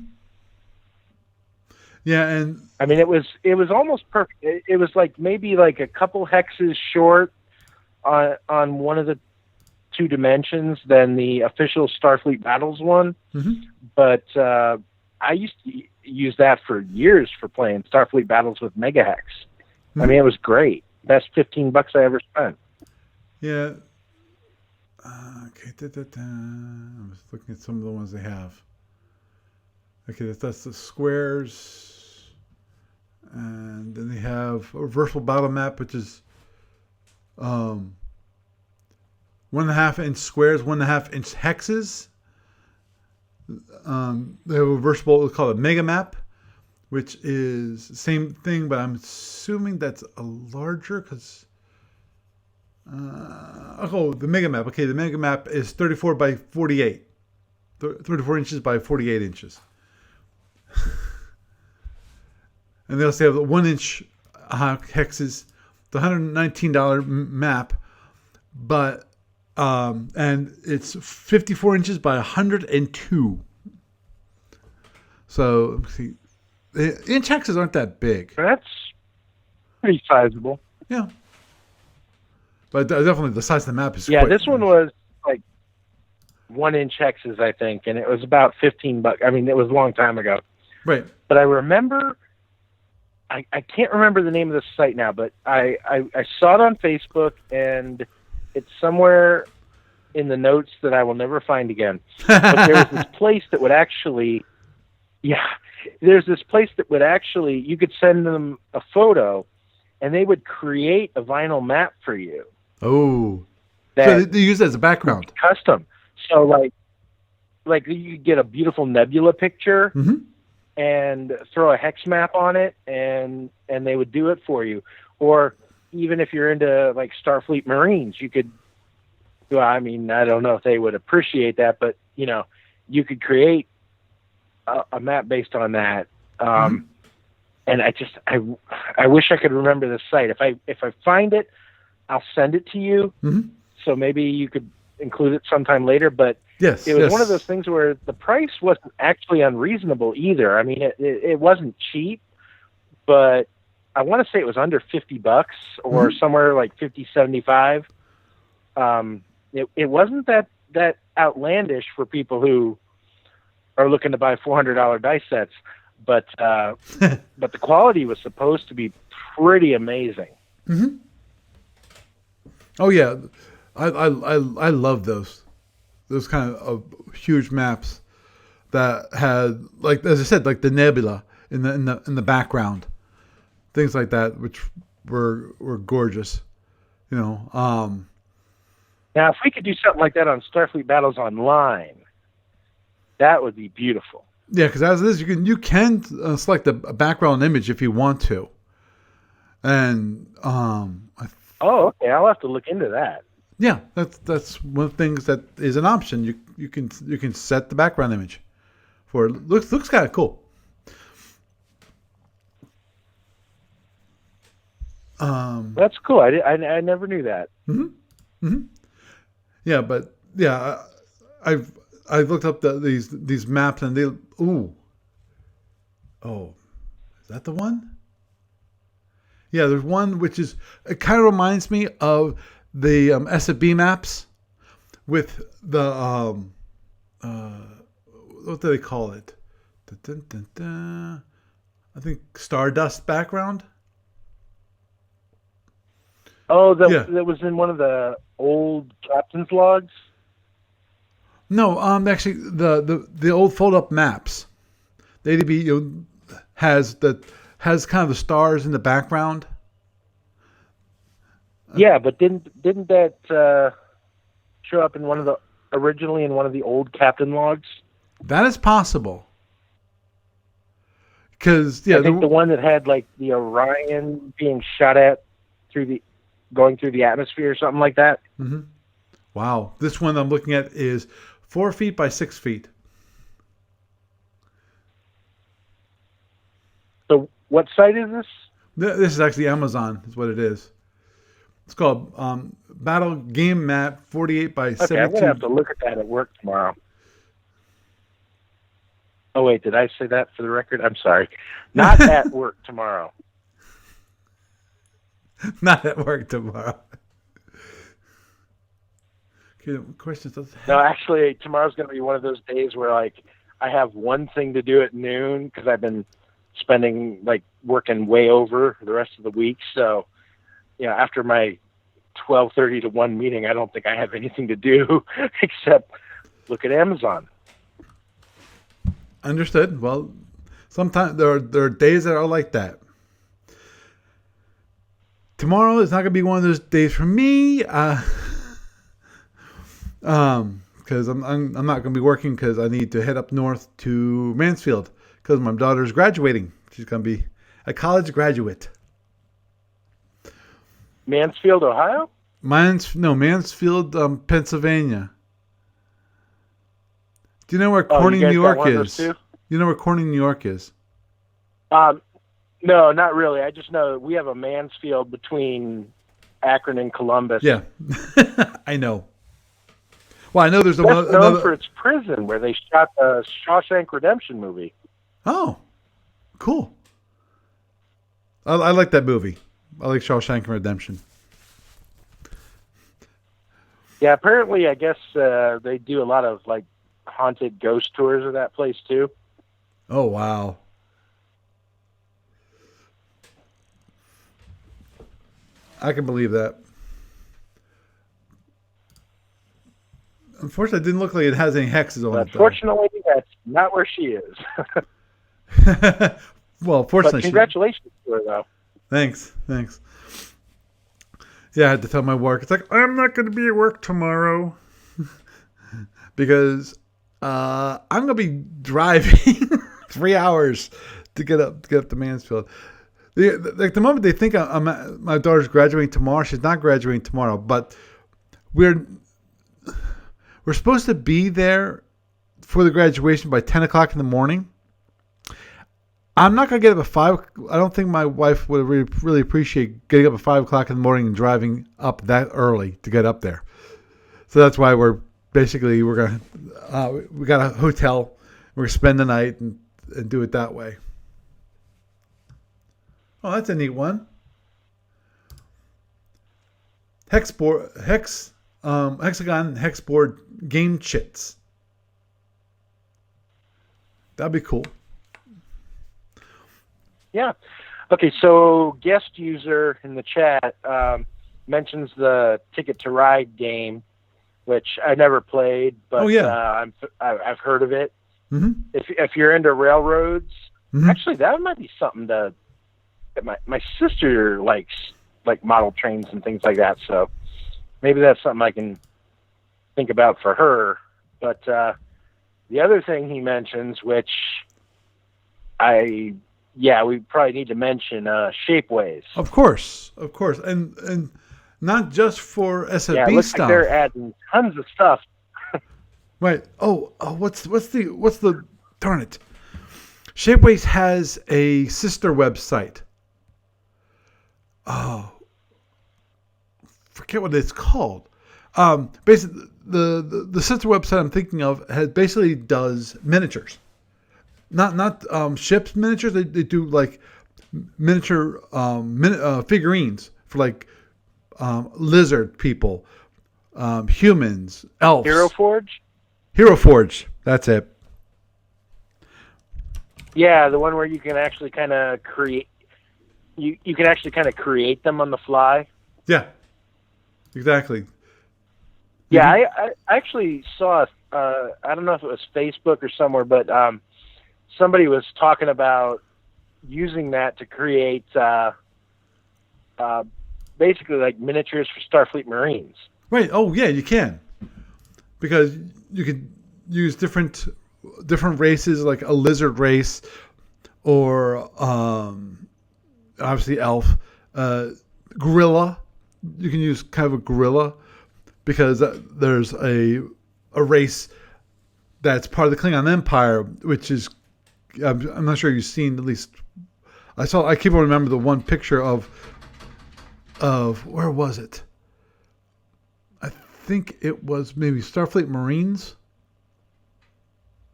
S2: Yeah, and
S3: I mean, it was almost perfect. It was maybe a couple hexes short on one of the two dimensions than the official Starfleet Battles one.
S2: Mm-hmm.
S3: But I used to used that for years for playing Starfleet Battles with Mega Hex. I mean, it was great. Best $15 I ever spent.
S2: Yeah. Okay. I'm just looking at some of the ones they have. Okay, that's the squares, and then they have a reversible battle map, which is 1.5 inch squares, 1.5 inch hexes. They have a reversible, we call it a mega map, which is the same thing, but I'm assuming that's a larger because. The mega map. Okay, the mega map is 34 by 48. 34 inches by 48 inches. And they also have the 1 inch hexes, the $119 map, but and it's 54 inches by 102. So let's see, the inch hexes aren't that big.
S3: That's pretty sizable.
S2: Yeah. But definitely the size of the map is
S3: this one was like 1 inch hexes, I think, and it was about $15. I mean, it was a long time ago.
S2: Right.
S3: But I remember, I can't remember the name of the site now, but I saw it on Facebook, and it's somewhere in the notes that I will never find again. But there was this place that would actually, you could send them a photo, and they would create a vinyl map for you.
S2: Oh, so they use it as a background.
S3: Custom. So like you get a beautiful nebula picture and throw a hex map on it, and they would do it for you. Or even if you're into like Starfleet Marines, you could. Well, I mean, I don't know if they would appreciate that, but you could create a map based on that. And I wish I could remember the site. If I find it, I'll send it to you. So maybe you could include it sometime later. But it was one of those things where the price wasn't actually unreasonable either. I mean, it wasn't cheap, but I want to say it was under $50 or somewhere like 50, 75. It wasn't that outlandish for people who are looking to buy $400 dice sets. But but the quality was supposed to be pretty amazing.
S2: Oh yeah, I love those kind of huge maps that had, like, as I said, like the nebula in the background, things like that, which were gorgeous. Now
S3: if we could do something like that on Starfleet Battles Online, that would be beautiful.
S2: Yeah, because as it is, you can select a background image if you want to, and
S3: okay, I'll have to look into that.
S2: Yeah, that's one of the things that is an option. You can set the background image for it. Looks kind of cool.
S3: That's cool. I never knew that.
S2: Yeah, but yeah, I've looked up these maps, and is that the one? Yeah, there's one which is, it kind of reminds me of the SFB maps with the what do they call it? I think Stardust background.
S3: Oh, that was in one of the old captain's logs.
S2: No, actually, the old fold-up maps, the ADB has kind of the stars in the background.
S3: Yeah, but didn't that show up originally in one of the old captain logs?
S2: That is possible. Because
S3: I think the one that had like the Orion being shot at going through the atmosphere or something like that.
S2: Wow, this one I'm looking at is 4 feet by 6 feet.
S3: So what site is this?
S2: This is actually Amazon, is what it is. It's called Battle Game Map 48 by 72.
S3: Okay, I'm going to have to look at that at work tomorrow. Oh, wait, did I say that for the record? I'm sorry. Not at work tomorrow.
S2: Not at work tomorrow. Okay, questions.
S3: No, actually, tomorrow's going to be one of those days where, like, I have one thing to do at noon because I've been spending working way over the rest of the week. So, after my 12:30 to 1 meeting, I don't think I have anything to do except look at Amazon.
S2: Understood. Well, sometimes there are days that are like that. Tomorrow is not going to be one of those days for me. Because I'm not going to be working because I need to head up north to Mansfield because my daughter's graduating. She's going to be a college graduate.
S3: Mansfield, Ohio?
S2: Mansfield, Pennsylvania. Do you know where Corning, New York is? You know where Corning, New York is?
S3: No, not really. I just know we have a Mansfield between Akron and Columbus.
S2: Yeah, I know. Well, I know there's
S3: That's known for its prison where they shot the Shawshank Redemption movie.
S2: Oh, cool. I like that movie. I like Shawshank Redemption.
S3: Yeah, apparently, I guess they do a lot of haunted ghost tours of that place too.
S2: Oh, wow. I can believe that. Unfortunately, it didn't look like it has any hexes on it.
S3: Unfortunately, that's not where she is.
S2: Well, fortunately,
S3: but congratulations to her, though.
S2: Thanks. Yeah, I had to tell my work. It's like, I'm not going to be at work tomorrow because I'm going to be driving 3 hours to get up to Mansfield. The moment they think my daughter's graduating tomorrow, she's not graduating tomorrow, but we're supposed to be there for the graduation by 10 o'clock in the morning. I'm not going to get up at 5. I don't think my wife would really appreciate getting up at 5 o'clock in the morning and driving up that early to get up there. So that's why we got a hotel. We're going to spend the night and do it that way. Oh, that's a neat one. Hexagon hexboard game chits. That'd be cool.
S3: Yeah. Okay, so guest user in the chat mentions the Ticket to Ride game, which I never played, but I've heard of it.
S2: Mm-hmm.
S3: If you're into railroads,
S2: mm-hmm.
S3: Actually that might be something that my sister likes, like model trains and things like that. So maybe that's something I can think about for her. But the other thing he mentions, which we probably need to mention Shapeways.
S2: Of course, and not just for SFB
S3: yeah, it looks
S2: stuff.
S3: Like they're adding tons of stuff.
S2: Right. Oh, what's the darn it? Shapeways has a sister website. Oh, forget what it's called. Basically, the sister website I'm thinking of basically does miniatures. Not ships miniatures. They do like miniature figurines for like lizard people, humans, elves. Hero Forge. That's it.
S3: Yeah, the one where you can actually kind of create. You can actually kind of create them on the fly.
S2: Yeah, exactly.
S3: Yeah, I actually saw. I don't know if it was Facebook or somewhere, but somebody was talking about using that to create basically like miniatures for Starfleet Marines.
S2: Right. Oh, yeah, you can, because you could use different races, like a lizard race, or obviously elf, gorilla. You can use kind of a gorilla because there's a race that's part of the Klingon Empire, which is I'm not sure you've seen, at least I keep on remember the one picture of where was it? I think it was maybe Starfleet Marines.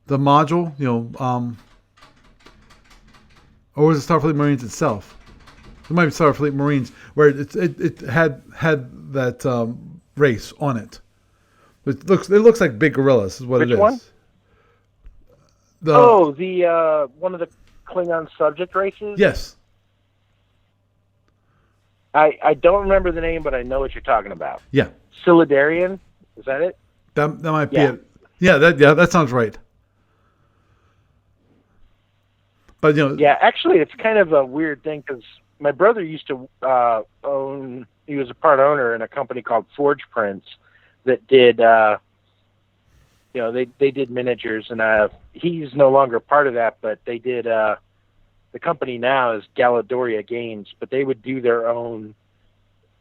S2: The module, or was it Starfleet Marines itself? It might be Starfleet Marines, where it had that race on it. It looks like big gorillas is what
S3: Which
S2: it is.
S3: one? the one of the Klingon subject races?
S2: Yes.
S3: I don't remember the name, but I know what you're talking about.
S2: Yeah.
S3: Silidarian? Is that it?
S2: That might be it. Yeah, that sounds right. But
S3: yeah, actually, it's kind of a weird thing because my brother used to own. He was a part owner in a company called Forge Prints that did. They did miniatures, and he's no longer part of that. But they did. The company now is Galadoria Games, but they would do their own.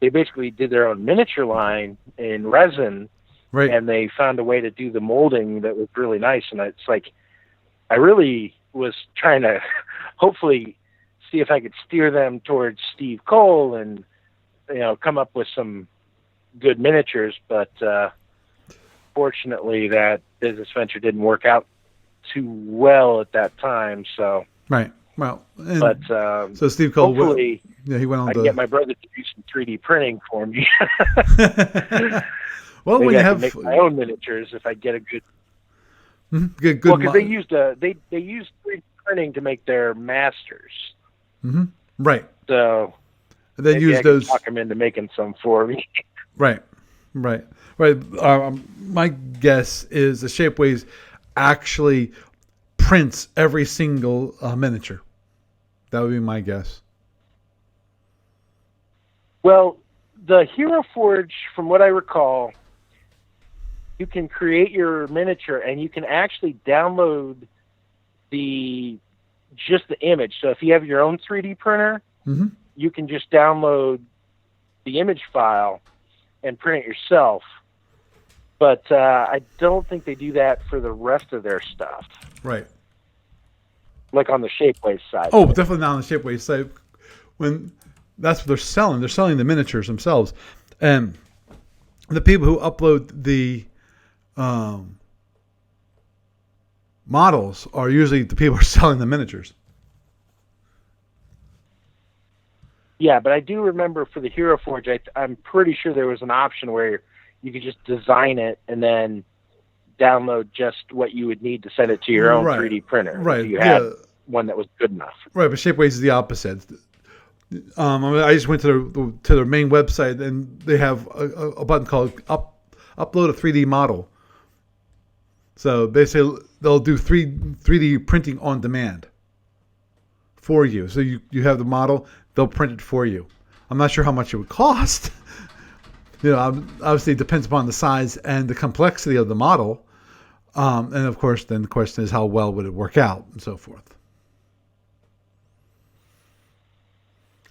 S3: They basically did their own miniature line in resin,
S2: right?
S3: And they found a way to do the molding that was really nice. And it's like, I really was trying to hopefully see if I could steer them towards Steve Cole and come up with some good miniatures. But fortunately, that business venture didn't work out too well at that time. So
S2: right. Well,
S3: so
S2: Steve Cole,
S3: hopefully,
S2: he went on.
S3: I can get my brother to do some 3D printing for me.
S2: Well,
S3: maybe
S2: when you
S3: I
S2: have
S3: can make my own miniatures if I get a good.
S2: Good.
S3: Well, because they used 3D printing to make their masters.
S2: Mm-hmm. Right.
S3: So
S2: and then use those.
S3: Talk them into making some for me.
S2: Right. My guess is the Shapeways actually prints every single miniature. That would be my guess.
S3: Well, the Hero Forge, from what I recall, you can create your miniature and you can actually download just the image. So if you have your own 3D printer,
S2: mm-hmm.
S3: you can just download the image file and print it yourself. But I don't think they do that for the rest of their stuff.
S2: Right.
S3: Like on the Shapeways side.
S2: Oh, definitely not on the Shapeways side. When that's what they're selling. They're selling the miniatures themselves. And the people who upload the models are usually the people who are selling the miniatures.
S3: Yeah, but I do remember for the Hero Forge, I'm pretty sure there was an option where you could just design it and then download just what you would need to send it to your own 3D printer.
S2: Right.
S3: If you had one that was good enough.
S2: Right, but Shapeways is the opposite. I just went to their main website and they have a button called upload a 3D model. So basically, they'll do 3D printing on demand for you. So you have the model, they'll print it for you. I'm not sure how much it would cost. Obviously it depends upon the size and the complexity of the model. And of course, then the question is how well would it work out and so forth.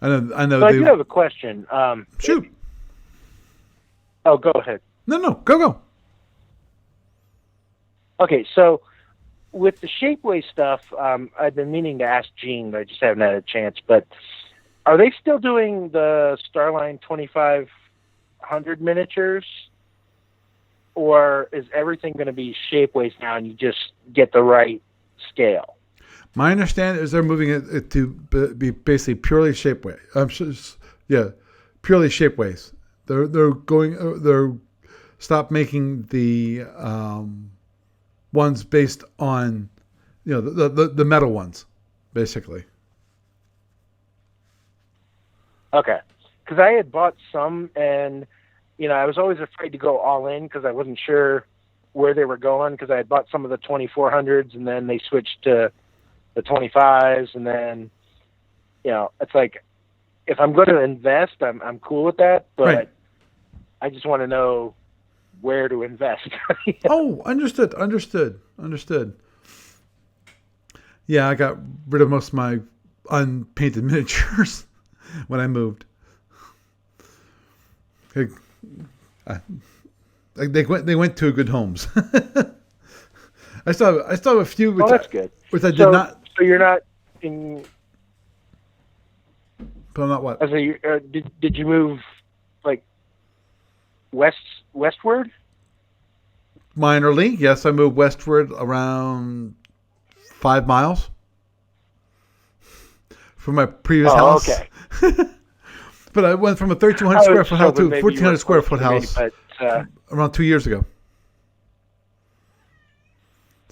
S2: I know.
S3: So I do have a question.
S2: Shoot.
S3: Oh, go ahead.
S2: No, go.
S3: Okay, so with the Shapeways stuff, I've been meaning to ask Gene, but I just haven't had a chance. But are they still doing the Starline 2500 miniatures? Or is everything going to be Shapeways now and you just get the right scale?
S2: My understanding is they're moving it to be basically purely Shapeways. Purely Shapeways. They're stop making the ones based on the metal ones, basically.
S3: Okay, because I had bought some and I was always afraid to go all in because I wasn't sure where they were going because I had bought some of the 2400s and then they switched to the 25s and then, it's like, if I'm going to invest, I'm cool with that, but right. I just want to know where to invest.
S2: Oh, understood. Yeah, I got rid of most of my unpainted miniatures when I moved. They went to good homes. I still have a few. Which
S3: that's good.
S2: Which I did not.
S3: So you're not in.
S2: But I'm not what?
S3: So did you move like westward?
S2: Minorly, yes. I moved westward around 5 miles from my previous house.
S3: Okay.
S2: But I went from a 1,300 square foot house to a 1,400 square foot house around 2 years ago.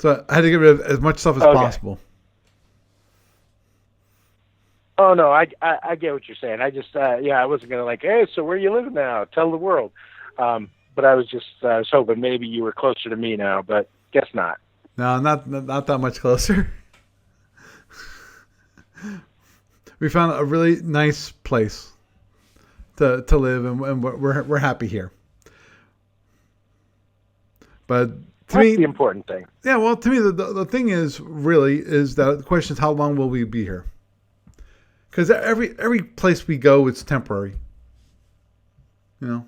S2: So I had to get rid of as much stuff as possible.
S3: Oh no, I get what you're saying. I just I wasn't gonna hey, so where are you living now? Tell the world. But I was just I was hoping maybe you were closer to me now, but guess not.
S2: No, not that much closer. We found a really nice place to live, and we're happy here. But to me,
S3: that's the important thing.
S2: Yeah, well, to me, the thing is that the question is how long will we be here? Because every place we go, it's temporary. You know.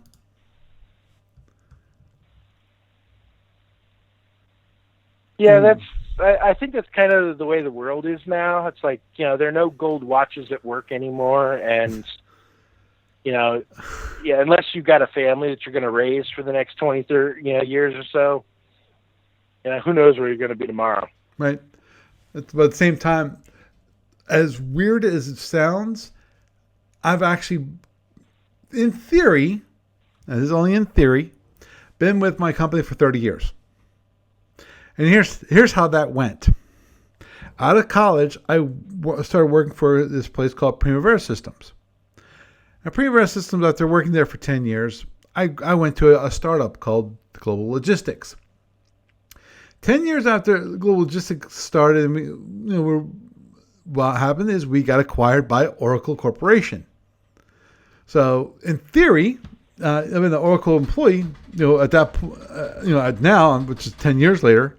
S3: Yeah, I think that's kind of the way the world is now. It's like, there are no gold watches at work anymore. And, unless you've got a family that you're going to raise for the next 20, 30 years or so, who knows where you're going to be tomorrow.
S2: Right. But at the same time, as weird as it sounds, I've actually, in theory, and this is only in theory, been with my company for 30 years. And here's how that went. Out of college, I started working for this place called Primavera Systems. Now, Primavera Systems, after working there for 10 years, I went to a startup called Global Logistics. 10 years after Global Logistics started, what happened is we got acquired by Oracle Corporation. So, in theory, I'm an Oracle employee. At that, now, which is 10 years later,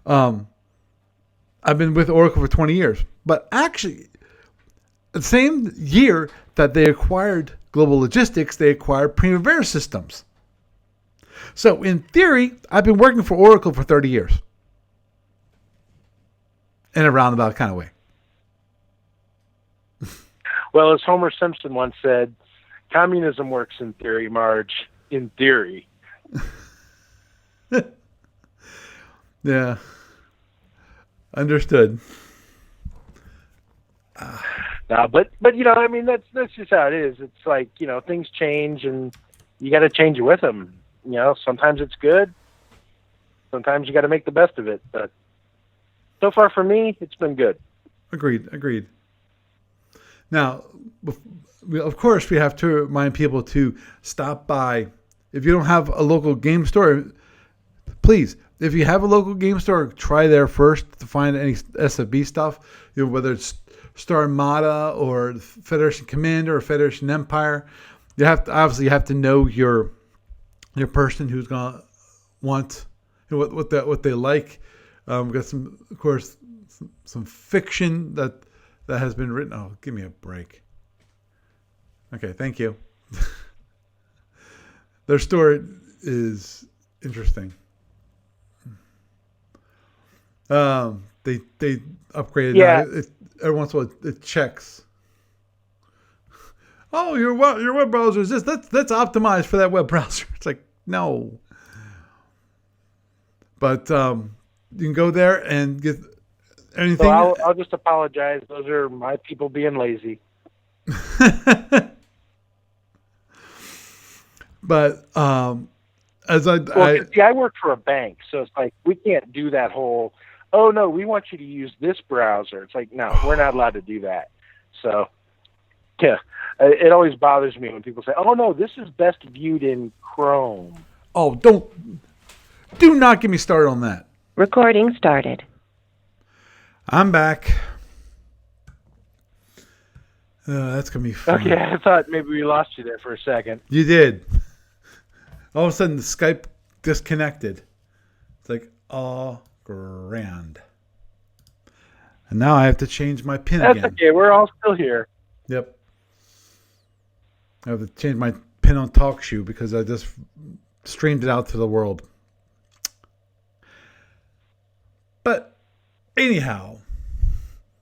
S2: I've been with Oracle for 20 years. But actually, the same year that they acquired Global Logistics, they acquired Primavera Systems. So, in theory, I've been working for Oracle for 30 years. In a roundabout kind of way.
S3: Well, as Homer Simpson once said, communism works in theory, Marge. In theory.
S2: Yeah. Understood.
S3: No, but that's just how it is. It's like, things change and you got to change it with them. Sometimes it's good. Sometimes you got to make the best of it. But so far for me, it's been good.
S2: Agreed. Now, of course, we have to remind people to stop by. If you don't have a local game store, please, if you have a local game store, try there first to find any SFB stuff. Whether it's Star Armada or Federation Commander or Federation Empire, you have to know your person who's gonna want what they like. We've got some fiction that has been written. Oh, give me a break. Okay, thank you. Their story is interesting. They upgraded.
S3: Yeah.
S2: Every once in a while it checks. Oh, your web browser is this. That's optimized for that web browser. It's like, no. But you can go there and get anything.
S3: So I'll just apologize. Those are my people being lazy.
S2: But as I
S3: work for a bank, so it's like we can't do that whole. Oh no, we want you to use this browser. It's like, no, we're not allowed to do that. So yeah, it always bothers me when people say, "Oh no, this is best viewed in Chrome."
S2: Oh, do not get me started on that.
S4: Recording started.
S2: I'm back. That's gonna be fun.
S3: Okay, I thought maybe we lost you there for a second.
S2: You did. All of a sudden, the Skype disconnected. It's like, oh, grand. And now I have to change my PIN again.
S3: That's okay. We're all still here.
S2: Yep. I have to change my PIN on TalkShoe because I just streamed it out to the world. But anyhow,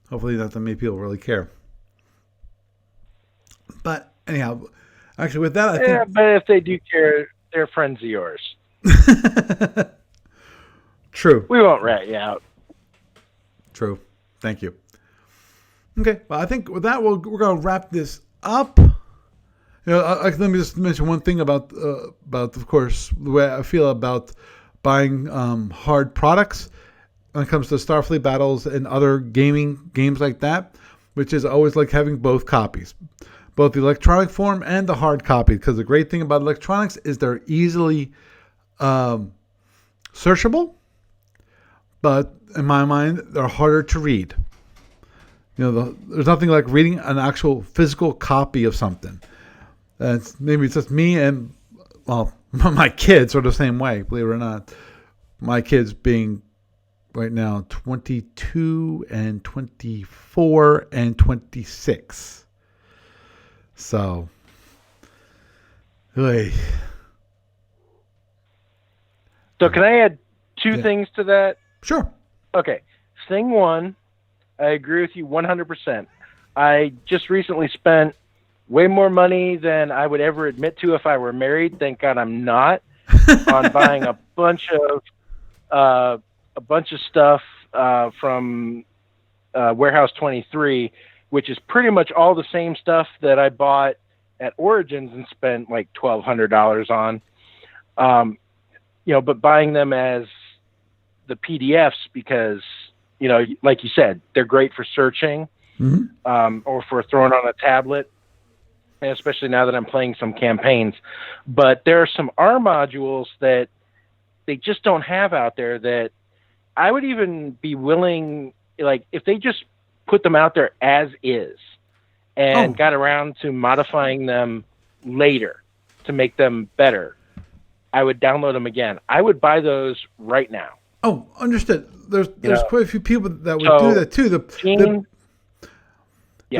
S2: hopefully not that many people really care. But anyhow, actually with that, I think...
S3: but if they do care, they're friends of yours.
S2: True.
S3: We won't rat you out.
S2: True. Thank you. Okay. Well, I think with that, we're going to wrap this up. Let me just mention one thing about, of course, the way I feel about buying hard products. when it comes to Starfleet battles and other games like that, which is always like having both copies, both the electronic form and the hard copy. Because the great thing about electronics is they're easily searchable, but in my mind, they're harder to read. There's nothing like reading an actual physical copy of something. Maybe it's just me and, well, my kids are the same way, believe it or not. My kids being right now 22 and 24 and 26. So, hey.
S3: So can I add two things to that?
S2: Sure.
S3: Okay. Thing one, I agree with you 100%. I just recently spent way more money than I would ever admit to if I were married. Thank God I'm not. On buying a bunch of stuff from Warehouse 23, which is pretty much all the same stuff that I bought at Origins and spent like $1,200 on. But buying them as the PDFs because, like you said, they're great for searching, or for throwing on a tablet, and especially now that I'm playing some campaigns. But there are some R modules that they just don't have out there that I would even be willing, like, if they just put them out there as is and got around to modifying them later to make them better, I would download them again. I would buy those right now.
S2: Oh, understood. There's quite a few people that would do that too. The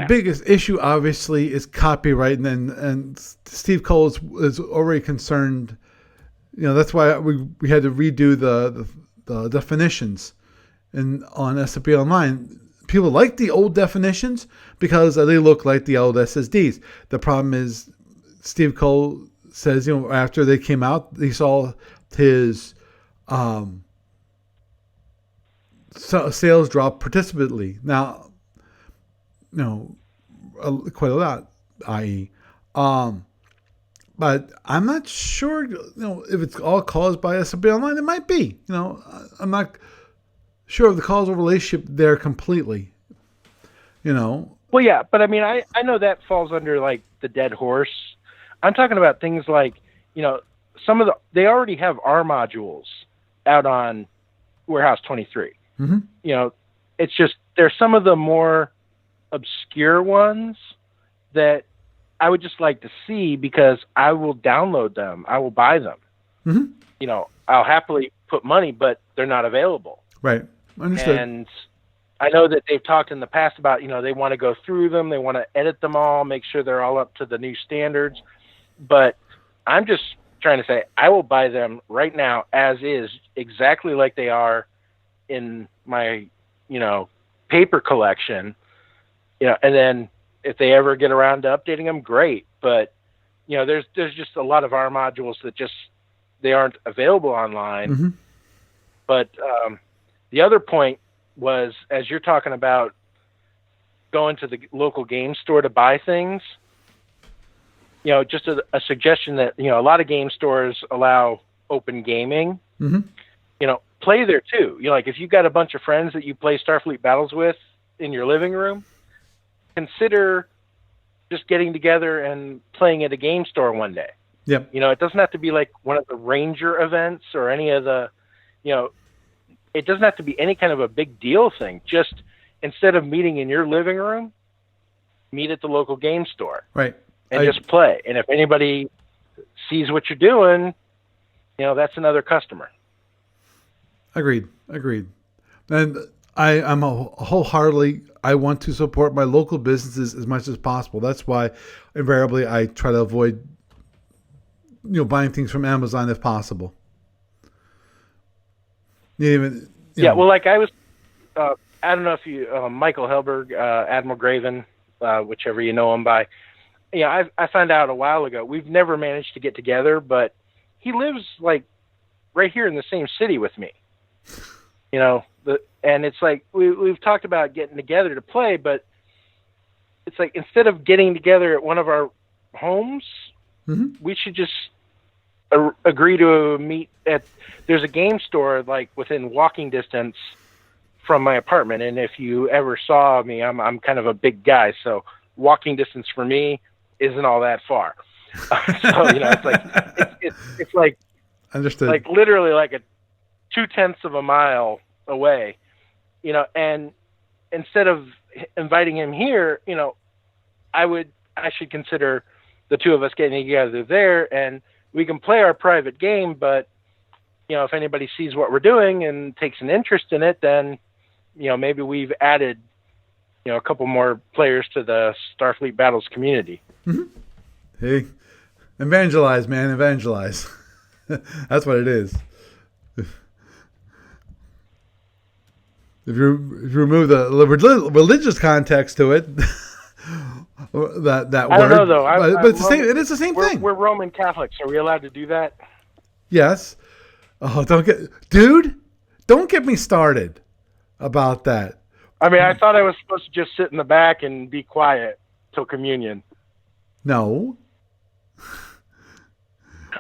S2: biggest issue, obviously, is copyright, and Steve Cole is already concerned. That's why we had to redo the definitions on SFU Online. People like the old definitions because they look like the old SSDs. The problem is, Steve Cole says, after they came out, he saw his sales drop precipitously. Now, quite a lot, i.e. But I'm not sure, if it's all caused by SFU Online. It might be. I'm not sure of the causal relationship there completely. Well,
S3: yeah, but I mean, I know that falls under like the dead horse. I'm talking about things like, they already have R modules out on Warehouse 23. It's just, there's some of the more obscure ones that I would just like to see because I will download them. I will buy them. I'll happily put money, but they're not available.
S2: Right. Understood.
S3: And I know that they've talked in the past about, they want to go through them. They want to edit them all, make sure they're all up to the new standards. But I'm just trying to say, I will buy them right now as is, exactly like they are in my, paper collection. And then if they ever get around to updating them, great. But, there's just a lot of R modules that they aren't available online. But the other point was, as you're talking about going to the local game store to buy things, just a suggestion that, a lot of game stores allow open gaming. Play there too. Like if you've got a bunch of friends that you play Starfleet battles with in your living room, consider just getting together and playing at a game store one day.
S2: Yep.
S3: It doesn't have to be like one of the Ranger events or any of the, it doesn't have to be any kind of a big deal thing. Just instead of meeting in your living room, meet at the local game store.
S2: Right.
S3: And just play. And if anybody sees what you're doing, that's another customer.
S2: Agreed. And I'm wholeheartedly, I want to support my local businesses as much as possible. That's why invariably I try to avoid, buying things from Amazon if possible.
S3: Yeah, well, like I was, I don't know if you, Michael Helberg, Admiral Graven, whichever you know him by. I found out a while ago, we've never managed to get together, but he lives like right here in the same city with me. And it's like, we've talked about getting together to play, but it's like, instead of getting together at one of our homes, we should just agree to meet at, there's a game store like within walking distance from my apartment. And if you ever saw me, I'm kind of a big guy, so walking distance for me isn't all that far. So it's like
S2: understood,
S3: like literally like a 0.2 of a mile away, and instead of inviting him here, I should consider the two of us getting together there, and we can play our private game. But if anybody sees what we're doing and takes an interest in it, then maybe we've added a couple more players to the Starfleet Battles community.
S2: Mm-hmm. Hey, evangelize, man, evangelize. That's what it is. If you remove the religious context to it, that word.
S3: I don't know though.
S2: But it's the same. It is the same thing.
S3: We're Roman Catholics. Are we allowed to do that?
S2: Yes. Oh, don't get me started about that.
S3: I mean, I thought I was supposed to just sit in the back and be quiet till communion.
S2: No.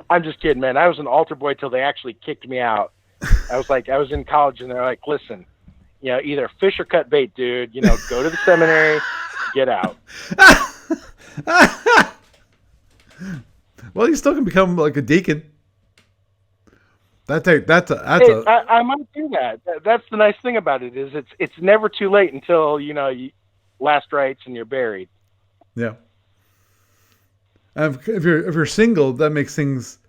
S3: I'm just kidding, man. I was an altar boy till they actually kicked me out. I was in college, and they're like, listen, either fish or cut bait, dude. Go to the seminary, get out.
S2: Well, you still can become like a deacon. I
S3: might do that. That's the nice thing about it is it's never too late until you last rites and you're buried.
S2: Yeah. If you're single, that makes things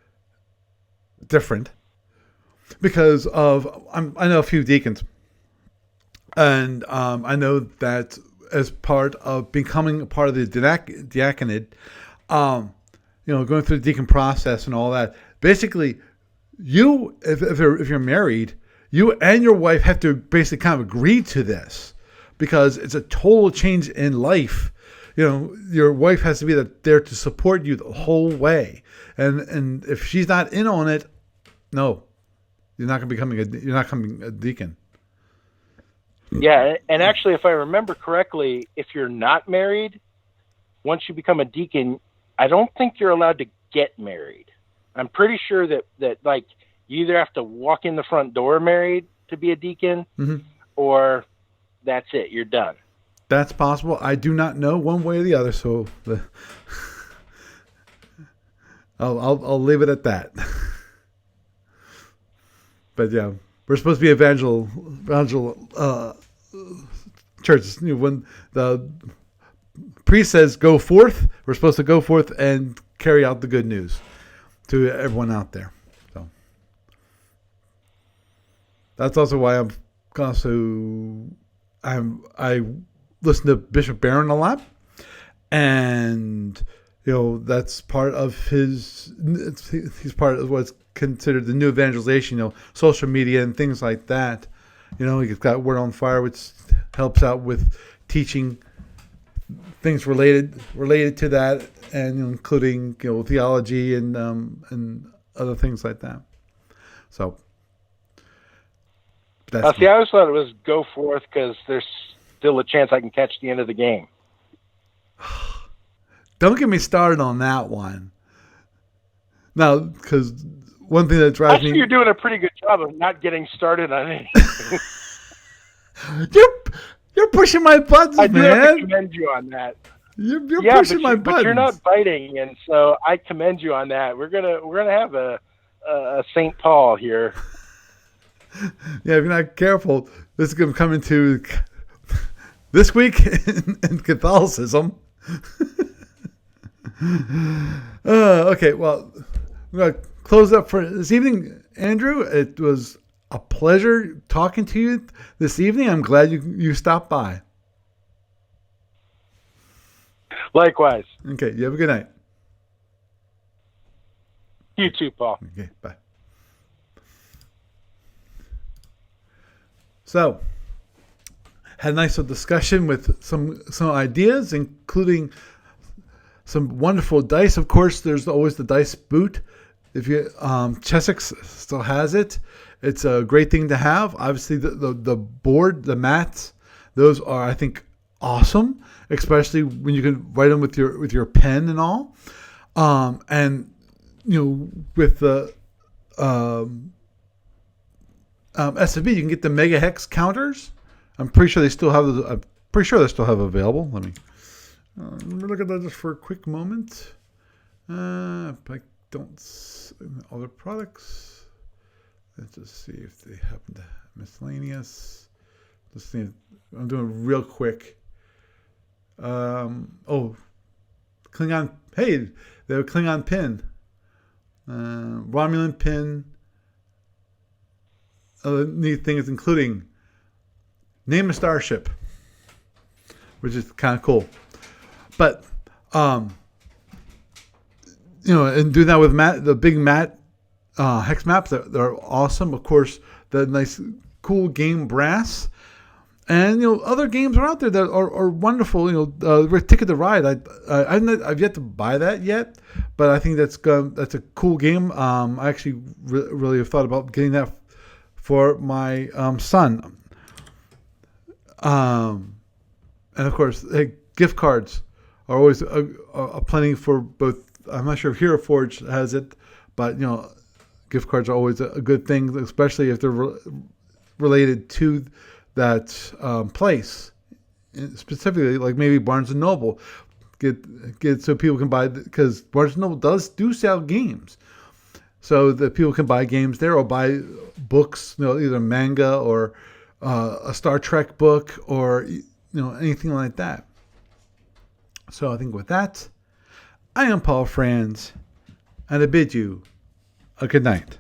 S2: different because I know a few deacons, and I know that as part of becoming a part of the diaconate, going through the deacon process and all that, basically. If you're married, you and your wife have to basically kind of agree to this because it's a total change in life. Your wife has to be there to support you the whole way, and if she's not in on it, no, you're not becoming a deacon.
S3: Yeah, and actually, if I remember correctly, if you're not married, once you become a deacon, I don't think you're allowed to get married. I'm pretty sure that like you either have to walk in the front door married to be a deacon, mm-hmm. or that's it. You're done.
S2: That's possible. I do not know one way or the other, so I'll leave it at that. But yeah, we're supposed to be evangel churches. When the priest says "go forth," we're supposed to go forth and carry out the good news to everyone out there. So that's also why I listen to Bishop Barron a lot, and that's part of he's part of what's considered the new evangelization, social media and things like that. He's got Word on Fire, which helps out with teaching things related to that, and including theology and other things like that. So
S3: I always thought it was go forth because there's still a chance I can catch the end of the game.
S2: Don't get me started on that one. No, because one thing that drives me.
S3: You're doing a pretty good job of not getting started on anything.
S2: You're pushing my buttons, man.
S3: I do have to commend you on that.
S2: You're pushing my buttons.
S3: But you're not biting, and so I commend you on that. We're gonna have a St. Paul here.
S2: Yeah, if you're not careful, this is gonna come into this week in Catholicism. Okay, well, we're gonna close up for this evening, Andrew. It was a pleasure talking to you this evening. I'm glad you stopped by.
S3: Likewise.
S2: Okay, you have a good night.
S3: You too, Paul.
S2: Okay, bye. So, had a nice little discussion with some ideas, including some wonderful dice. Of course, there's always the dice boot. If you Chessex still has it, it's a great thing to have. Obviously, the board, the mats, those are, I think, awesome, especially when you can write them with your pen and all. And with the SFU, you can get the mega hex counters, I'm pretty sure they still have. I'm pretty sure they still have available. Let me look at that just for a quick moment. I don't other products. Let's just see if they happen to miscellaneous. Let's see. I'm doing real quick. Klingon. Hey, they have a Klingon pin. Romulan pin. Other neat things, including name a starship, which is kind of cool. But and do that with the big matte hex maps. They're awesome. Of course, the nice, cool game brass. And other games are out there that are wonderful. Ticket to Ride. I've yet to buy that yet, but I think that's a cool game. I actually really have thought about getting that for my son. And of course, gift cards are always a plenty for both. I'm not sure if Hero Forge has it, but gift cards are always a good thing, especially if they're related to that place, specifically like maybe Barnes and Noble. Get so people can buy, because Barnes and Noble do sell games, so that people can buy games there or buy books, either manga or a Star Trek book or anything like that. So I think with that, I am Paul Franz, and I bid you a good night.